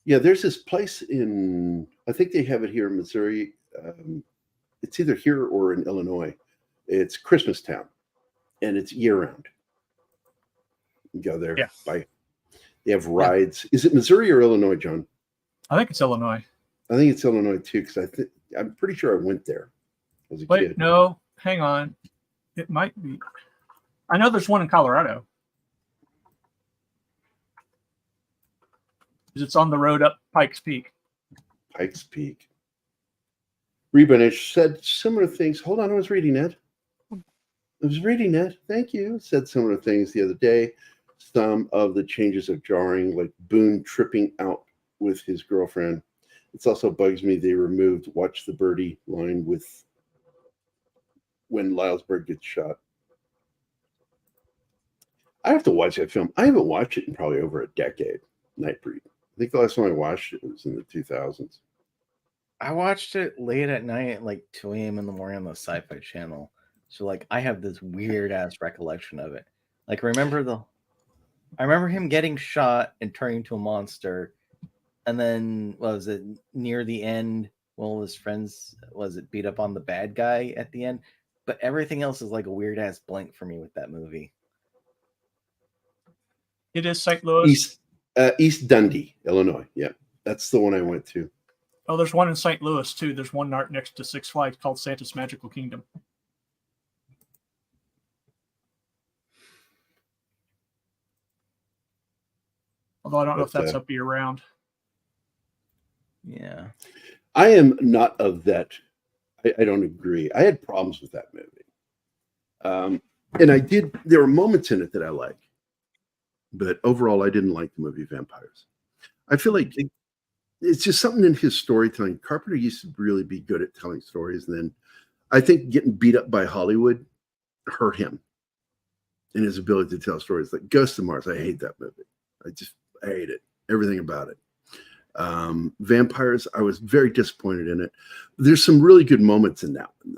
Yeah, there's this place in, I think they have it here in Missouri. It's either here or in Illinois. It's Christmas Town, and it's year round. You go there. Yeah. They have rides. Is it Missouri or Illinois, John? I think it's Illinois. I think it's Illinois too, because I'm pretty sure I went there as a kid. No, hang on. It might be. I know there's one in Colorado. It's on the road up Pikes Peak. Pikes Peak. Rebanish said similar things. Hold on, I was reading it. Thank you. Said similar things the other day. Some of the changes are jarring, like Boone tripping out with his girlfriend. It also bugs me they removed "Watch the Birdie" line with when Lyle's bird gets shot. I have to watch that film. I haven't watched it in probably over a decade. Nightbreed. I think the last time I watched it was in the 2000s. I watched it late at night at like 2 a.m. in the morning on the Sci-Fi Channel. So like I have this weird ass recollection of it. Like I remember him getting shot and turning into a monster. And then was it near the end? One of his friends beat up on the bad guy at the end. But everything else is like a weird ass blank for me with that movie. It is St. Louis. East Dundee, Illinois. Yeah, that's the one I went to. Oh, there's one in St. Louis too. There's one next to Six Flags called Santa's Magical Kingdom. Although I don't know if that's up year round. Yeah. I am not of that. I don't agree. I had problems with that movie. And there were moments in it that I liked. But overall, I didn't like the movie Vampires. I feel like it's just something in his storytelling. Carpenter used to really be good at telling stories. And then I think getting beat up by Hollywood hurt him in his ability to tell stories. Like Ghost of Mars, I hate that movie. I hate it. Everything about it. Vampires, I was very disappointed in it. There's some really good moments in that one,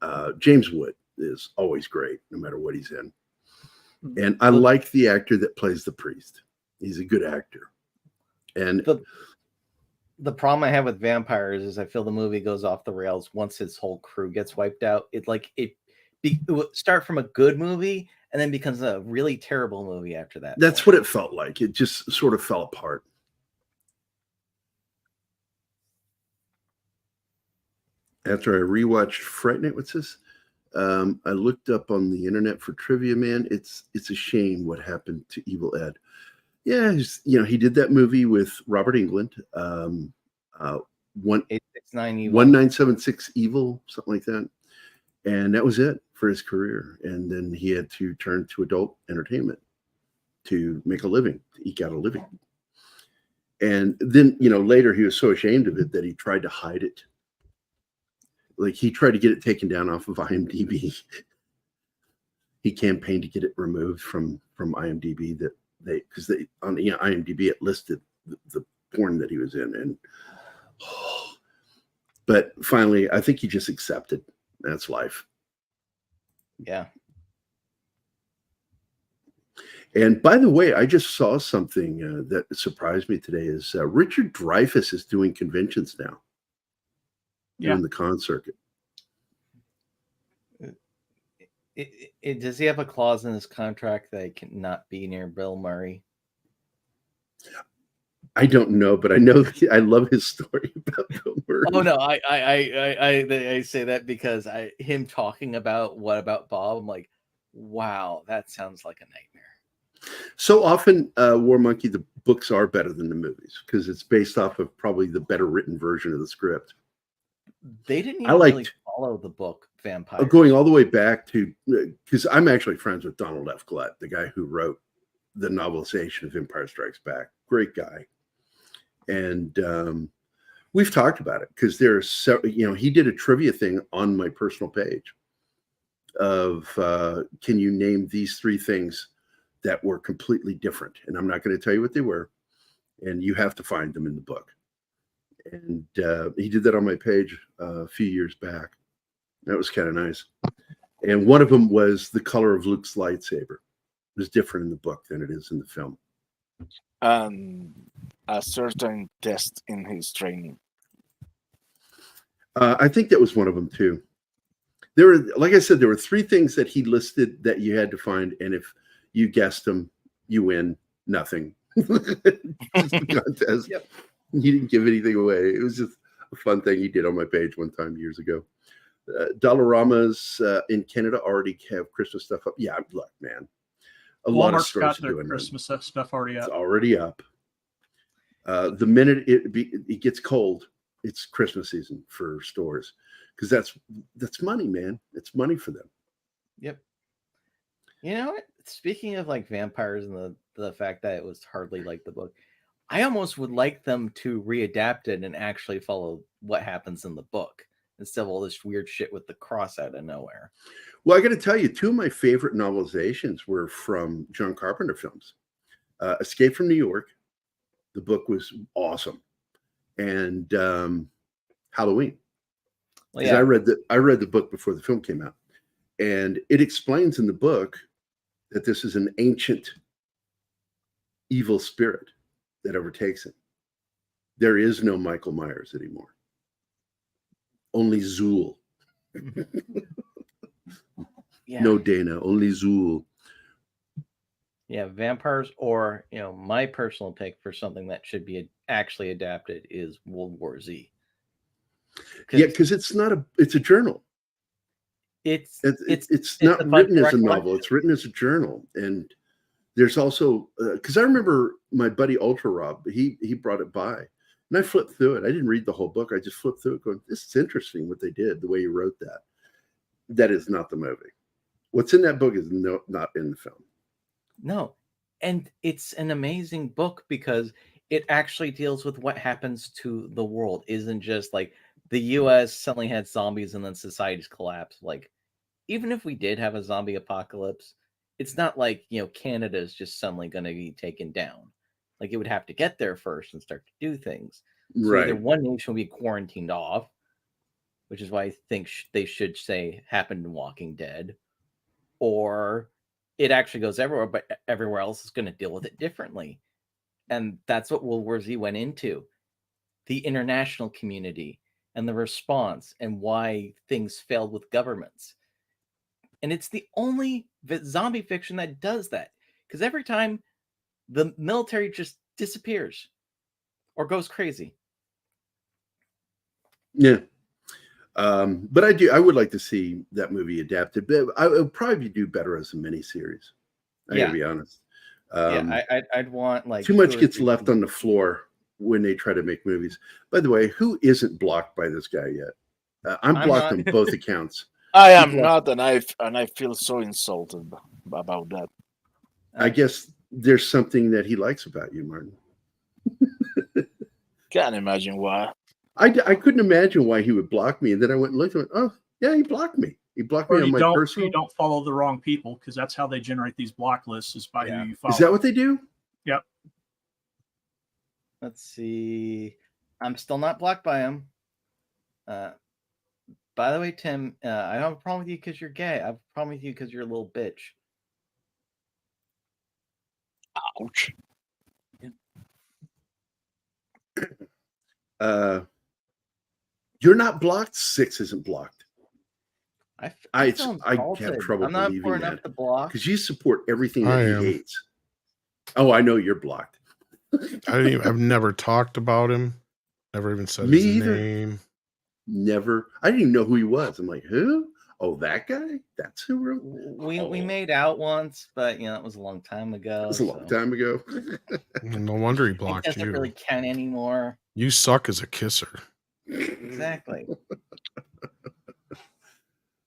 though. James Wood is always great, no matter what he's in. And I like the actor that plays the priest. He's a good actor. And the problem I have with Vampires is I feel the movie goes off the rails once his whole crew gets wiped out. It would start from a good movie and then becomes a really terrible movie after that. That's what it felt like. It just sort of fell apart. After I rewatched Fright Night, what's this? I looked up on the internet for trivia, man. It's a shame what happened to Evil Ed. Yeah, he did that movie with Robert Englund. 1976 Evil, something like that. And that was it for his career. And then he had to turn to adult entertainment to make a living, to eke out a living. And then, later he was so ashamed of it that he tried to hide it. Like he tried to get it taken down off of IMDb. He campaigned to get it removed from IMDb because on IMDb it listed the porn that he was in, and but finally I think he just accepted. That's life. Yeah. And by the way, I just saw something that surprised me today. Is Richard Dreyfuss is doing conventions now. Yeah. In the con circuit. Does he have a clause in his contract that he cannot be near Bill Murray? I don't know, but I know I love his story about Bill Murray. Oh no, I say that because him talking about What About Bob, I'm like, wow, that sounds like a nightmare. So often, War Monkey, the books are better than the movies because it's based off of probably the better written version of the script. They didn't even really follow the book Vampire. Going all the way back to, because I'm actually friends with Donald F. Glut, the guy who wrote the novelization of Empire Strikes Back. Great guy. And we've talked about it because there's, he did a trivia thing on my personal page of, can you name these 3 things that were completely different? And I'm not going to tell you what they were. And you have to find them in the book. And he did that on my page a few years back. That was kind of nice. And one of them was the color of Luke's lightsaber. It was different in the book than it is in the film. A certain test in his training. I think that was one of them too. There were, like I said, there were 3 things that he listed that you had to find, and if you guessed them, you win nothing. Just a contest. Yep. He didn't give anything away. It was just a fun thing he did on my page one time years ago. Dollaramas in Canada already have Christmas stuff up. Yeah, look, man. A lot of stores got their Christmas stuff already up. It's already up. The minute it gets cold, it's Christmas season for stores because that's money, man. It's money for them. Yep. You know what? Speaking of like vampires and the fact that it was hardly like the book, I almost would like them to readapt it and actually follow what happens in the book instead of all this weird shit with the cross out of nowhere. Well, I got to tell you, 2 of my favorite novelizations were from John Carpenter films. Escape from New York. The book was awesome. And Halloween. Well, yeah. I read the book before the film came out. And it explains in the book that this is an ancient evil spirit that overtakes him. There is no Michael Myers anymore. Only Zool. Yeah. No Dana, only Zool. Yeah, vampires, or my personal pick for something that should be actually adapted is World War Z. Yeah, because it's a journal. It's not written as a novel. It's written as a journal. And there's also because I remember my buddy Ultra Rob, he brought it by and I flipped through it. I didn't read the whole book. I just flipped through it going, this is interesting what they did, the way you wrote that. That is not the movie. What's in that book is not in the film. No. And it's an amazing book because it actually deals with what happens to the world. Isn't just like the US suddenly had zombies and then society's collapsed. Like, even if we did have a zombie apocalypse, it's not like, Canada is just suddenly going to be taken down. Like, it would have to get there first and start to do things. So right. Either one nation will be quarantined off, which is why I think they should say happened in Walking Dead, or it actually goes everywhere, but everywhere else is going to deal with it differently. And that's what World War Z went into. The international community and the response and why things failed with governments. And it's the only zombie fiction that does that. Because every time the military just disappears or goes crazy. Yeah. But I would like to see that movie adapted, but I would probably do better as a miniseries. I gotta be honest. I'd want like too much gets left on the floor when they try to make movies. By the way, who isn't blocked by this guy yet? I'm blocked on both accounts. I am not, and I feel so insulted about that. I guess there's something that he likes about you, Martin. Can't imagine why. I couldn't imagine why he would block me, and then I went and looked and went, oh yeah, he blocked me. He blocked me on my personal. You don't follow the wrong people, because that's how they generate these block lists, is by who you follow. Is that what they do? Yep. Let's see. I'm still not blocked by him. By the way, Tim, I don't have a problem with you because you're gay. I have a problem with you because you're a little bitch. Ouch. You're not blocked. 6 isn't blocked. I have trouble I'm not believing that because you support everything that he hates. Oh, I know you're blocked. I've never talked about him. Never even said Me his either. name. Never. I didn't even know who he was. I'm like, who? Oh, that guy? That's who wrote. We made out once, but that was a long time ago. That was a long time ago. No wonder he It blocked doesn't you. really count anymore. You suck as a kisser. Exactly.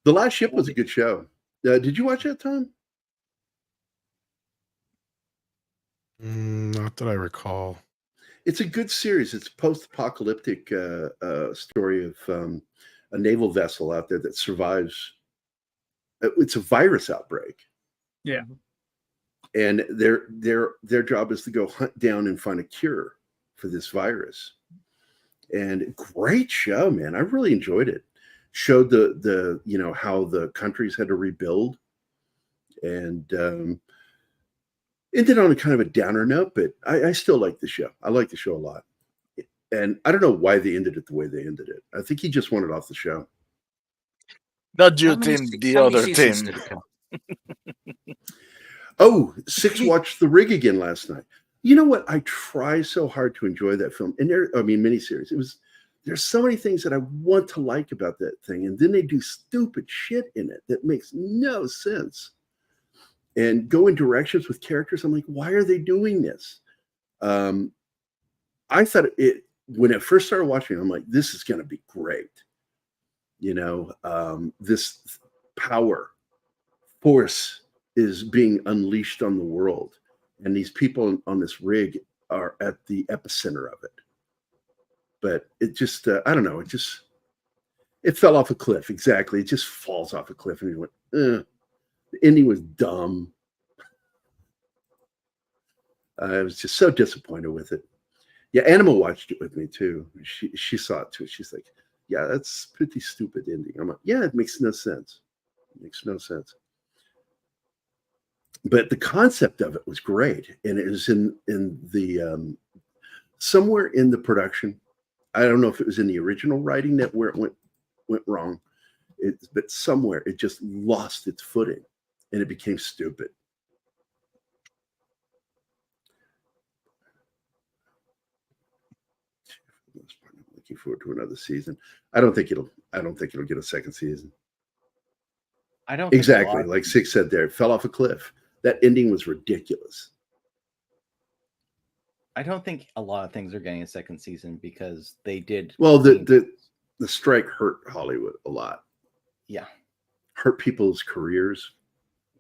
The Last Ship was a good show. Did you watch that, Tom? Not that I recall. It's a good series. It's a post-apocalyptic story of a naval vessel out there that survives. It's a virus outbreak. Yeah. And their job is to go hunt down and find a cure for this virus. And great show, man. I really enjoyed it. Showed the how the countries had to rebuild, and ended on a kind of a downer note, but I still like the show. I like the show a lot. And I don't know why they ended it the way they ended it. I think he just wanted off the show. Not you, Tim, the other Tim. Oh, Six watched The Rig again last night. You know what? I try so hard to enjoy that film. And miniseries. There's so many things that I want to like about that thing. And then they do stupid shit in it that makes no sense. And go in directions with characters. I'm like, why are they doing this? I thought when I first started watching, I'm like, this is going to be great. This force is being unleashed on the world. And these people on this rig are at the epicenter of it. But it just, I don't know. It fell off a cliff. Exactly. It just falls off a cliff. And he went, The ending was dumb. I was just so disappointed with it. Yeah, Anima watched it with me too. She saw it too. She's like, yeah, that's a pretty stupid ending. I'm like, yeah, it makes no sense. It makes no sense. But the concept of it was great. And it was in the somewhere in the production. I don't know if it was in the original writing where it went wrong. But somewhere it just lost its footing and it became stupid. Looking forward to another season. I don't think it'll get a second season. I don't exactly like Six said there. It fell off a cliff. That ending was ridiculous. I don't think a lot of things are getting a second season because they did. Well, the strike hurt Hollywood a lot. Yeah. Hurt people's careers.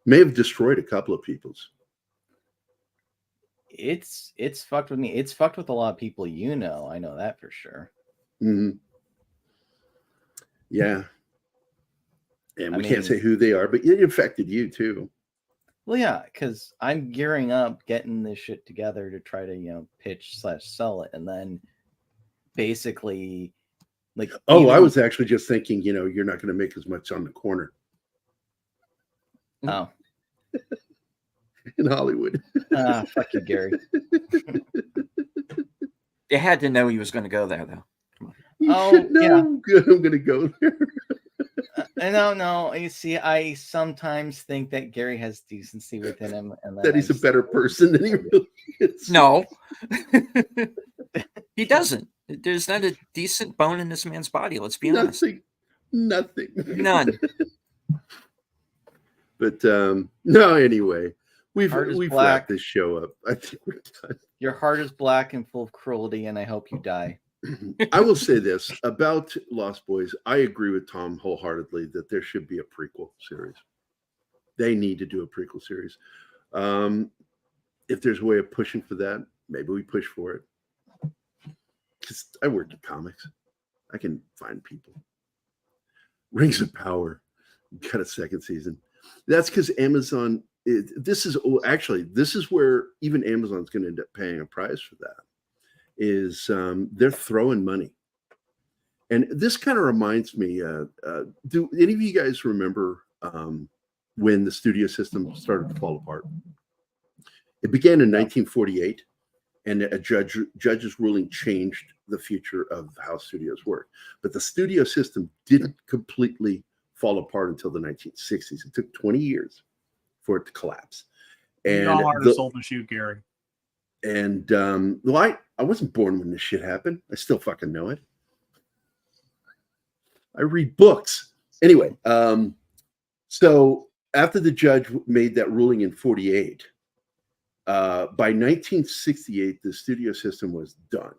May have destroyed a couple of people's. It's fucked with me. It's fucked with a lot of people. I know that for sure. Mm-hmm. Yeah. And we can't say who they are, but it affected you too. Well, yeah, because I'm gearing up, getting this shit together to try to, pitch/sell it, and then basically, like. Oh, I was actually just thinking, you're not going to make as much on the corner. Oh. In Hollywood. Fuck you, Gerry. You had to know he was going to go there, though. Oh, no, yeah. I'm going to go there. No. You see, I sometimes think that Gerry has decency within him, and that he's a better person than he really is. No, he doesn't. There's not a decent bone in this man's body. Let's be honest. Nothing. None. But no. Anyway, we've wrapped this show up. I think we're done. Your heart is black and full of cruelty, and I hope you die. I will say this about Lost Boys. I agree with Tom wholeheartedly that there should be a prequel series. They need to do a prequel series. If there's a way of pushing for that, maybe we push for it. Because I work in comics. I can find people. Rings of Power got a second season. That's because Amazon. This is where even Amazon's going to end up paying a price for that. Is they're throwing money, and this kind of reminds me. Do any of you guys remember when the studio system started to fall apart? It began in 1948, and a judge's ruling changed the future of how studios work. But the studio system didn't completely fall apart until the 1960s. It took 20 years for it to collapse. And the hardest soul to shoot, Gerry. And well, I wasn't born when this shit happened. I still fucking know it. I read books. Anyway, so after the judge made that ruling in 48, by 1968, the studio system was done.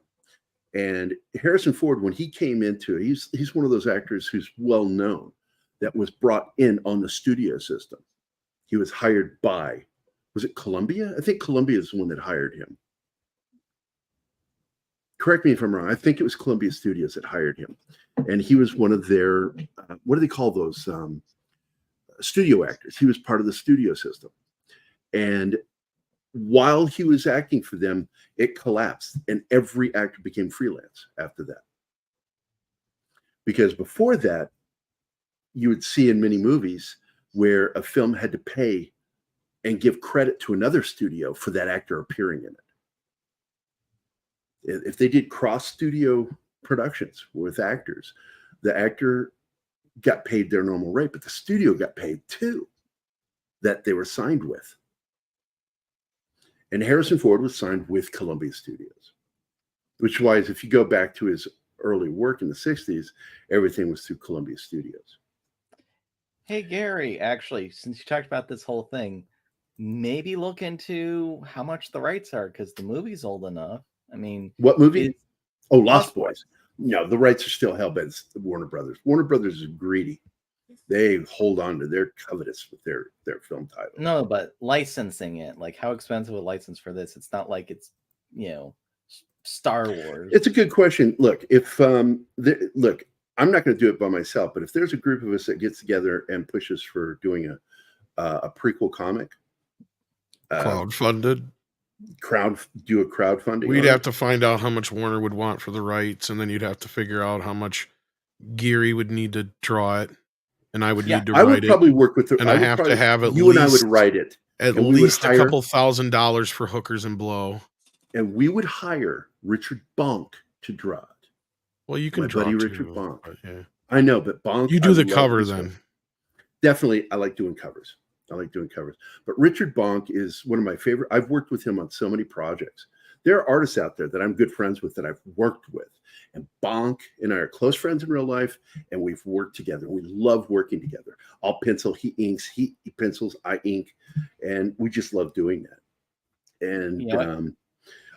And Harrison Ford, when he came into it, he's one of those actors who's well known that was brought in on the studio system. He was hired by, was it Columbia? I think Columbia is the one that hired him. Correct me if I'm wrong. I think it was Columbia Studios that hired him. And he was one of their, what do they call those? Studio actors. He was part of the studio system. And while he was acting for them, it collapsed and every actor became freelance after that. Because before that, you would see in many movies where a film had to pay and give credit to another studio for that actor appearing in it. If they did cross-studio productions with actors, the actor got paid their normal rate, but the studio got paid too, that they were signed with. And Harrison Ford was signed with Columbia Studios, which is why if you go back to his early work in the 60s, everything was through Columbia Studios. Hey, Gary, actually, since you talked about this whole thing, maybe look into how much the rights are, because the movie's old enough. I mean, what movie? Oh, Lost Boys. No, the rights are still held by Warner Brothers. Warner Brothers is greedy. They hold on to their covetous with their film title. No, but licensing it, like how expensive a license for this? It's not like it's, Star Wars. It's a good question. Look, if look, I'm not going to do it by myself, but if there's a group of us that gets together and pushes for doing a prequel comic, crowdfunded, do a crowdfunding. We'd have to find out how much Warner would want for the rights, and then you'd have to figure out how much Gerry would need to draw it, and I would need to write it. I would probably work with and I have to have at you least, and I would write it. At least a couple $1,000 for hookers and blow. And we would hire Richard Bonk to draw it. Well, you can My draw buddy too, Richard Bonk. Yeah. I know, but Bonk. You do the cover then. Definitely, I like doing covers. But Richard Bonk is one of my favorite. I've worked with him on so many projects. There are artists out there that I'm good friends with that I've worked with. And Bonk and I are close friends in real life, and we've worked together. We love working together. I'll pencil, he inks, he pencils, I ink, and we just love doing that. And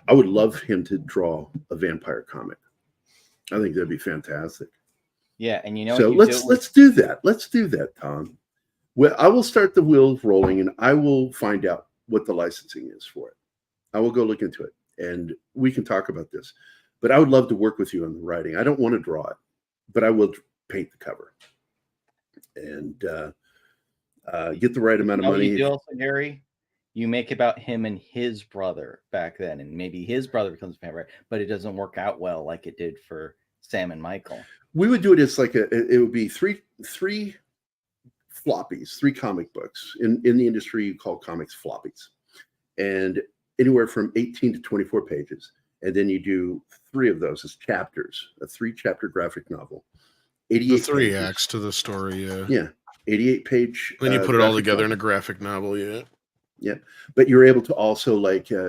I would love him to draw a vampire comic. I think that'd be fantastic. Yeah, and so let's do that. Let's do that, Tom. Well, I will start the wheels rolling, and I will find out what the licensing is for it. I will go look into it, and we can talk about this. But I would love to work with you on the writing. I don't want to draw it, but I will paint the cover and get the right amount of money. You do also, Gary, you make about him and his brother back then, and maybe his brother becomes a vampire, but it doesn't work out well like it did for Sam and Michael. We would do it as like it would be three floppies, 3 comic books. In the industry, you call comics floppies, and anywhere from 18 to 24 pages. And then you do 3 of those as chapters, a 3-chapter graphic novel. 88 the 3 pages. acts to the story, yeah. Yeah, 88-page. Then you put it all together in a graphic novel, yeah. Yeah, but you're able to also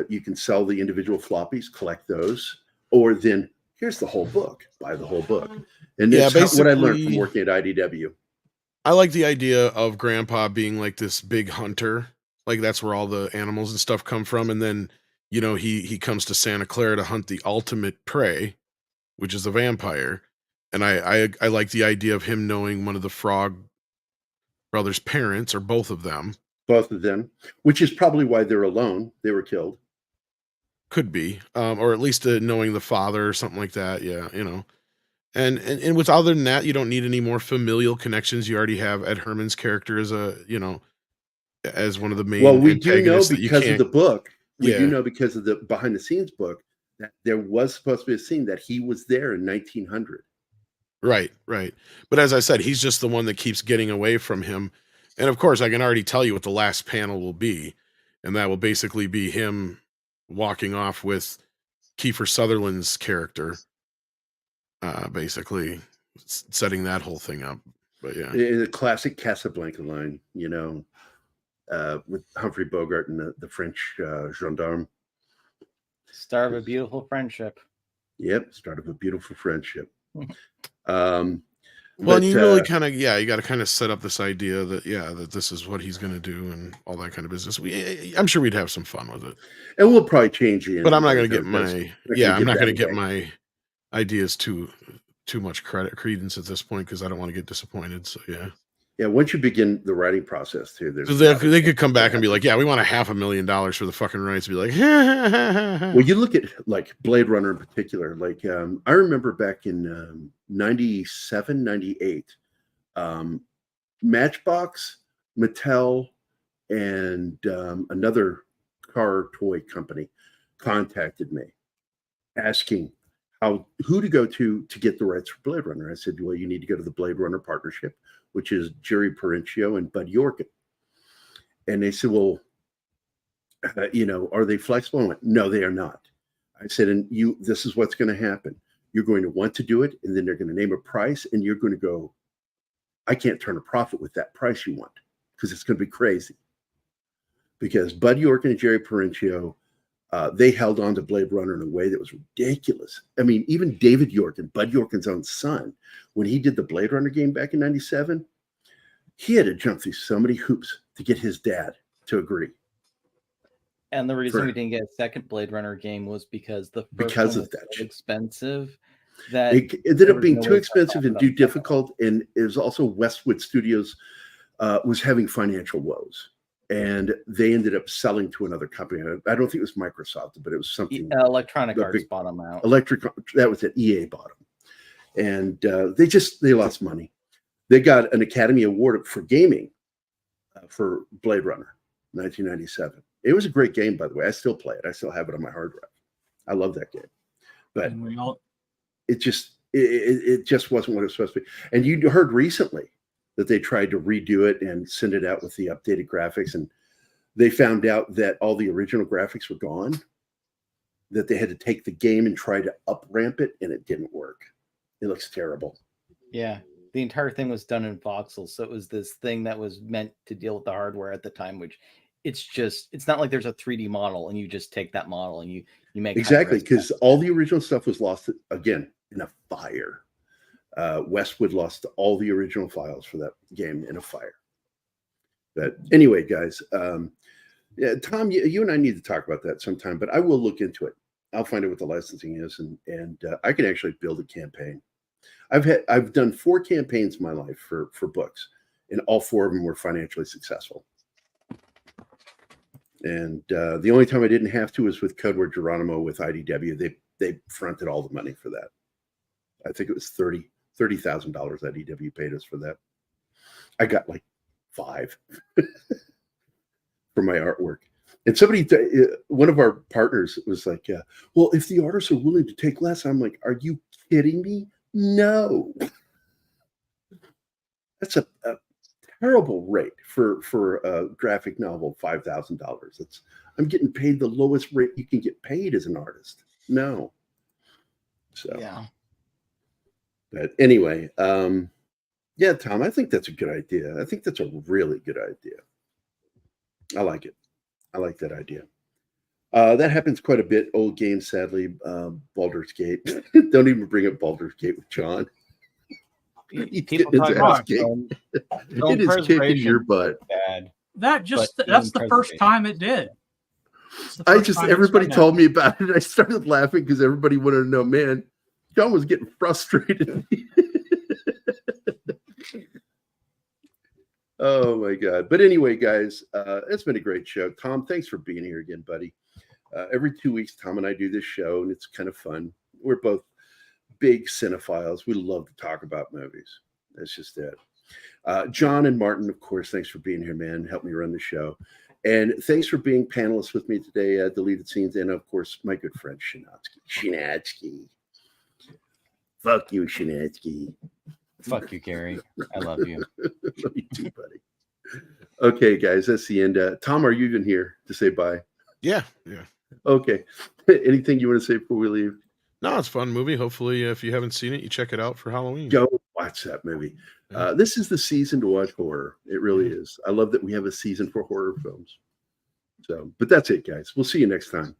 you can sell the individual floppies, collect those, or then here's the whole book, buy the whole book. And that's what I learned from working at IDW. I like the idea of Grandpa being like this big hunter. Like that's where all the animals and stuff come from. And then, he comes to Santa Clara to hunt the ultimate prey, which is a vampire. And I like the idea of him knowing one of the Frog brothers' parents, or both of them. Both of them, which is probably why they're alone. They were killed. Could be. Or at least knowing the father or something like that. Yeah, And with other than that, you don't need any more familial connections. You already have Ed Herman's character as as one of the main. Well, we do know because of the book. We Yeah. do know because of the behind the scenes book that there was supposed to be a scene that he was there in 1900. Right. But as I said, he's just the one that keeps getting away from him. And of course, I can already tell you what the last panel will be, and that will basically be him walking off with Kiefer Sutherland's character. Basically setting that whole thing up. But yeah, In the classic Casablanca line, with Humphrey Bogart and the French gendarme. Start of a beautiful friendship. Yep, start of a beautiful friendship. Well, and you really kind of, you got to kind of set up this idea that, that this is what he's going to do and all that kind of business. I'm sure we'd have some fun with it. And we'll probably change the ending. But I'm not going to get I'm not going to get my ideas too much credence at this point because I don't want to get disappointed. So, Yeah, once you begin the writing process, too, they could come back and be like, we want $500,000 for the fucking rights. Be like, well, you look at like Blade Runner in particular. Like, I remember back in 97, 98, Matchbox, Mattel, and another car toy company contacted me asking who to go to get the rights for Blade Runner. I said, well, you need to go to the Blade Runner Partnership, which is Gerry Parencio and Bud Yorkin. And they said, well, are they flexible? I went, no, they are not. I said, and this is what's going to happen. You're going to want to do it, and then they're going to name a price, and you're going to go, I can't turn a profit with that price you want, because it's going to be crazy. Because Bud Yorkin and Gerry Parencio, they held on to Blade Runner in a way that was ridiculous. I mean, even David Yorkin, Bud Yorkin's own son, when he did the Blade Runner game back in 97, he had to jump through so many hoops to get his dad to agree. And the reason we didn't get a second Blade Runner game was because the first one was so expensive that it ended up being too expensive and too difficult. And it was also Westwood Studios was having financial woes. And they ended up selling to another company. I don't think it was Microsoft, but it was something. Electronic Arts bought them out. That was it. EA bought them. And they lost money. They got an Academy Award for gaming for Blade Runner, 1997. It was a great game, by the way. I still play it. I still have it on my hard drive. I love that game. But it just wasn't what it was supposed to be. And you heard recently that they tried to redo it and send it out with the updated graphics. And they found out that all the original graphics were gone, that they had to take the game and try to up ramp it, and it didn't work. It looks terrible. Yeah. The entire thing was done in voxels. So it was this thing that was meant to deal with the hardware at the time, which it's not like there's a 3D model and you just take that model and you make exactly, because all the original stuff was lost again in a fire. Westwood lost all the original files for that game in a fire. But anyway, guys, Tom, you and I need to talk about that sometime, but I will look into it. I'll find out what the licensing is, and I can actually build a campaign. I've done 4 campaigns in my life for books, and all 4 of them were financially successful. And the only time I didn't have to was with Code Word Geronimo with IDW. They fronted all the money for that. I think it was $30,000 IDW paid us for that. I got like 5 for my artwork. And one of our partners was like, well, if the artists are willing to take less, I'm like, are you kidding me? No. That's a terrible rate for a graphic novel, $5,000. I'm getting paid the lowest rate you can get paid as an artist. No. So yeah. But anyway, Tom, I think that's a good idea. I think that's a really good idea. I like it. I like that idea. That happens quite a bit. Old games, sadly. Baldur's Gate. Don't even bring up Baldur's Gate with John. People talk about it is kicking your butt. Bad. That's the first time it did. Everybody told me about it. I started laughing because everybody wanted to know, man, John was getting frustrated. Oh my God. But anyway, guys, it's been a great show. Tom, thanks for being here again, buddy. Every 2 weeks, Tom and I do this show, and it's kind of fun. We're both big cinephiles. We love to talk about movies. That's just it. John and Martin, of course, thanks for being here, man. Help me run the show. And thanks for being panelists with me today, Deleted Scenes, and of course, my good friend, Shinatsky. Fuck you, Shinatsky. Fuck you, Gerry. I love you. Love you too, buddy. Okay, guys, that's the end. Tom, are you even here to say bye? Yeah. Okay. Anything you want to say before we leave? No, it's a fun movie. Hopefully, if you haven't seen it, you check it out for Halloween. Go watch that movie. This is the season to watch horror. It really is. I love that we have a season for horror films. So, but that's it, guys. We'll see you next time.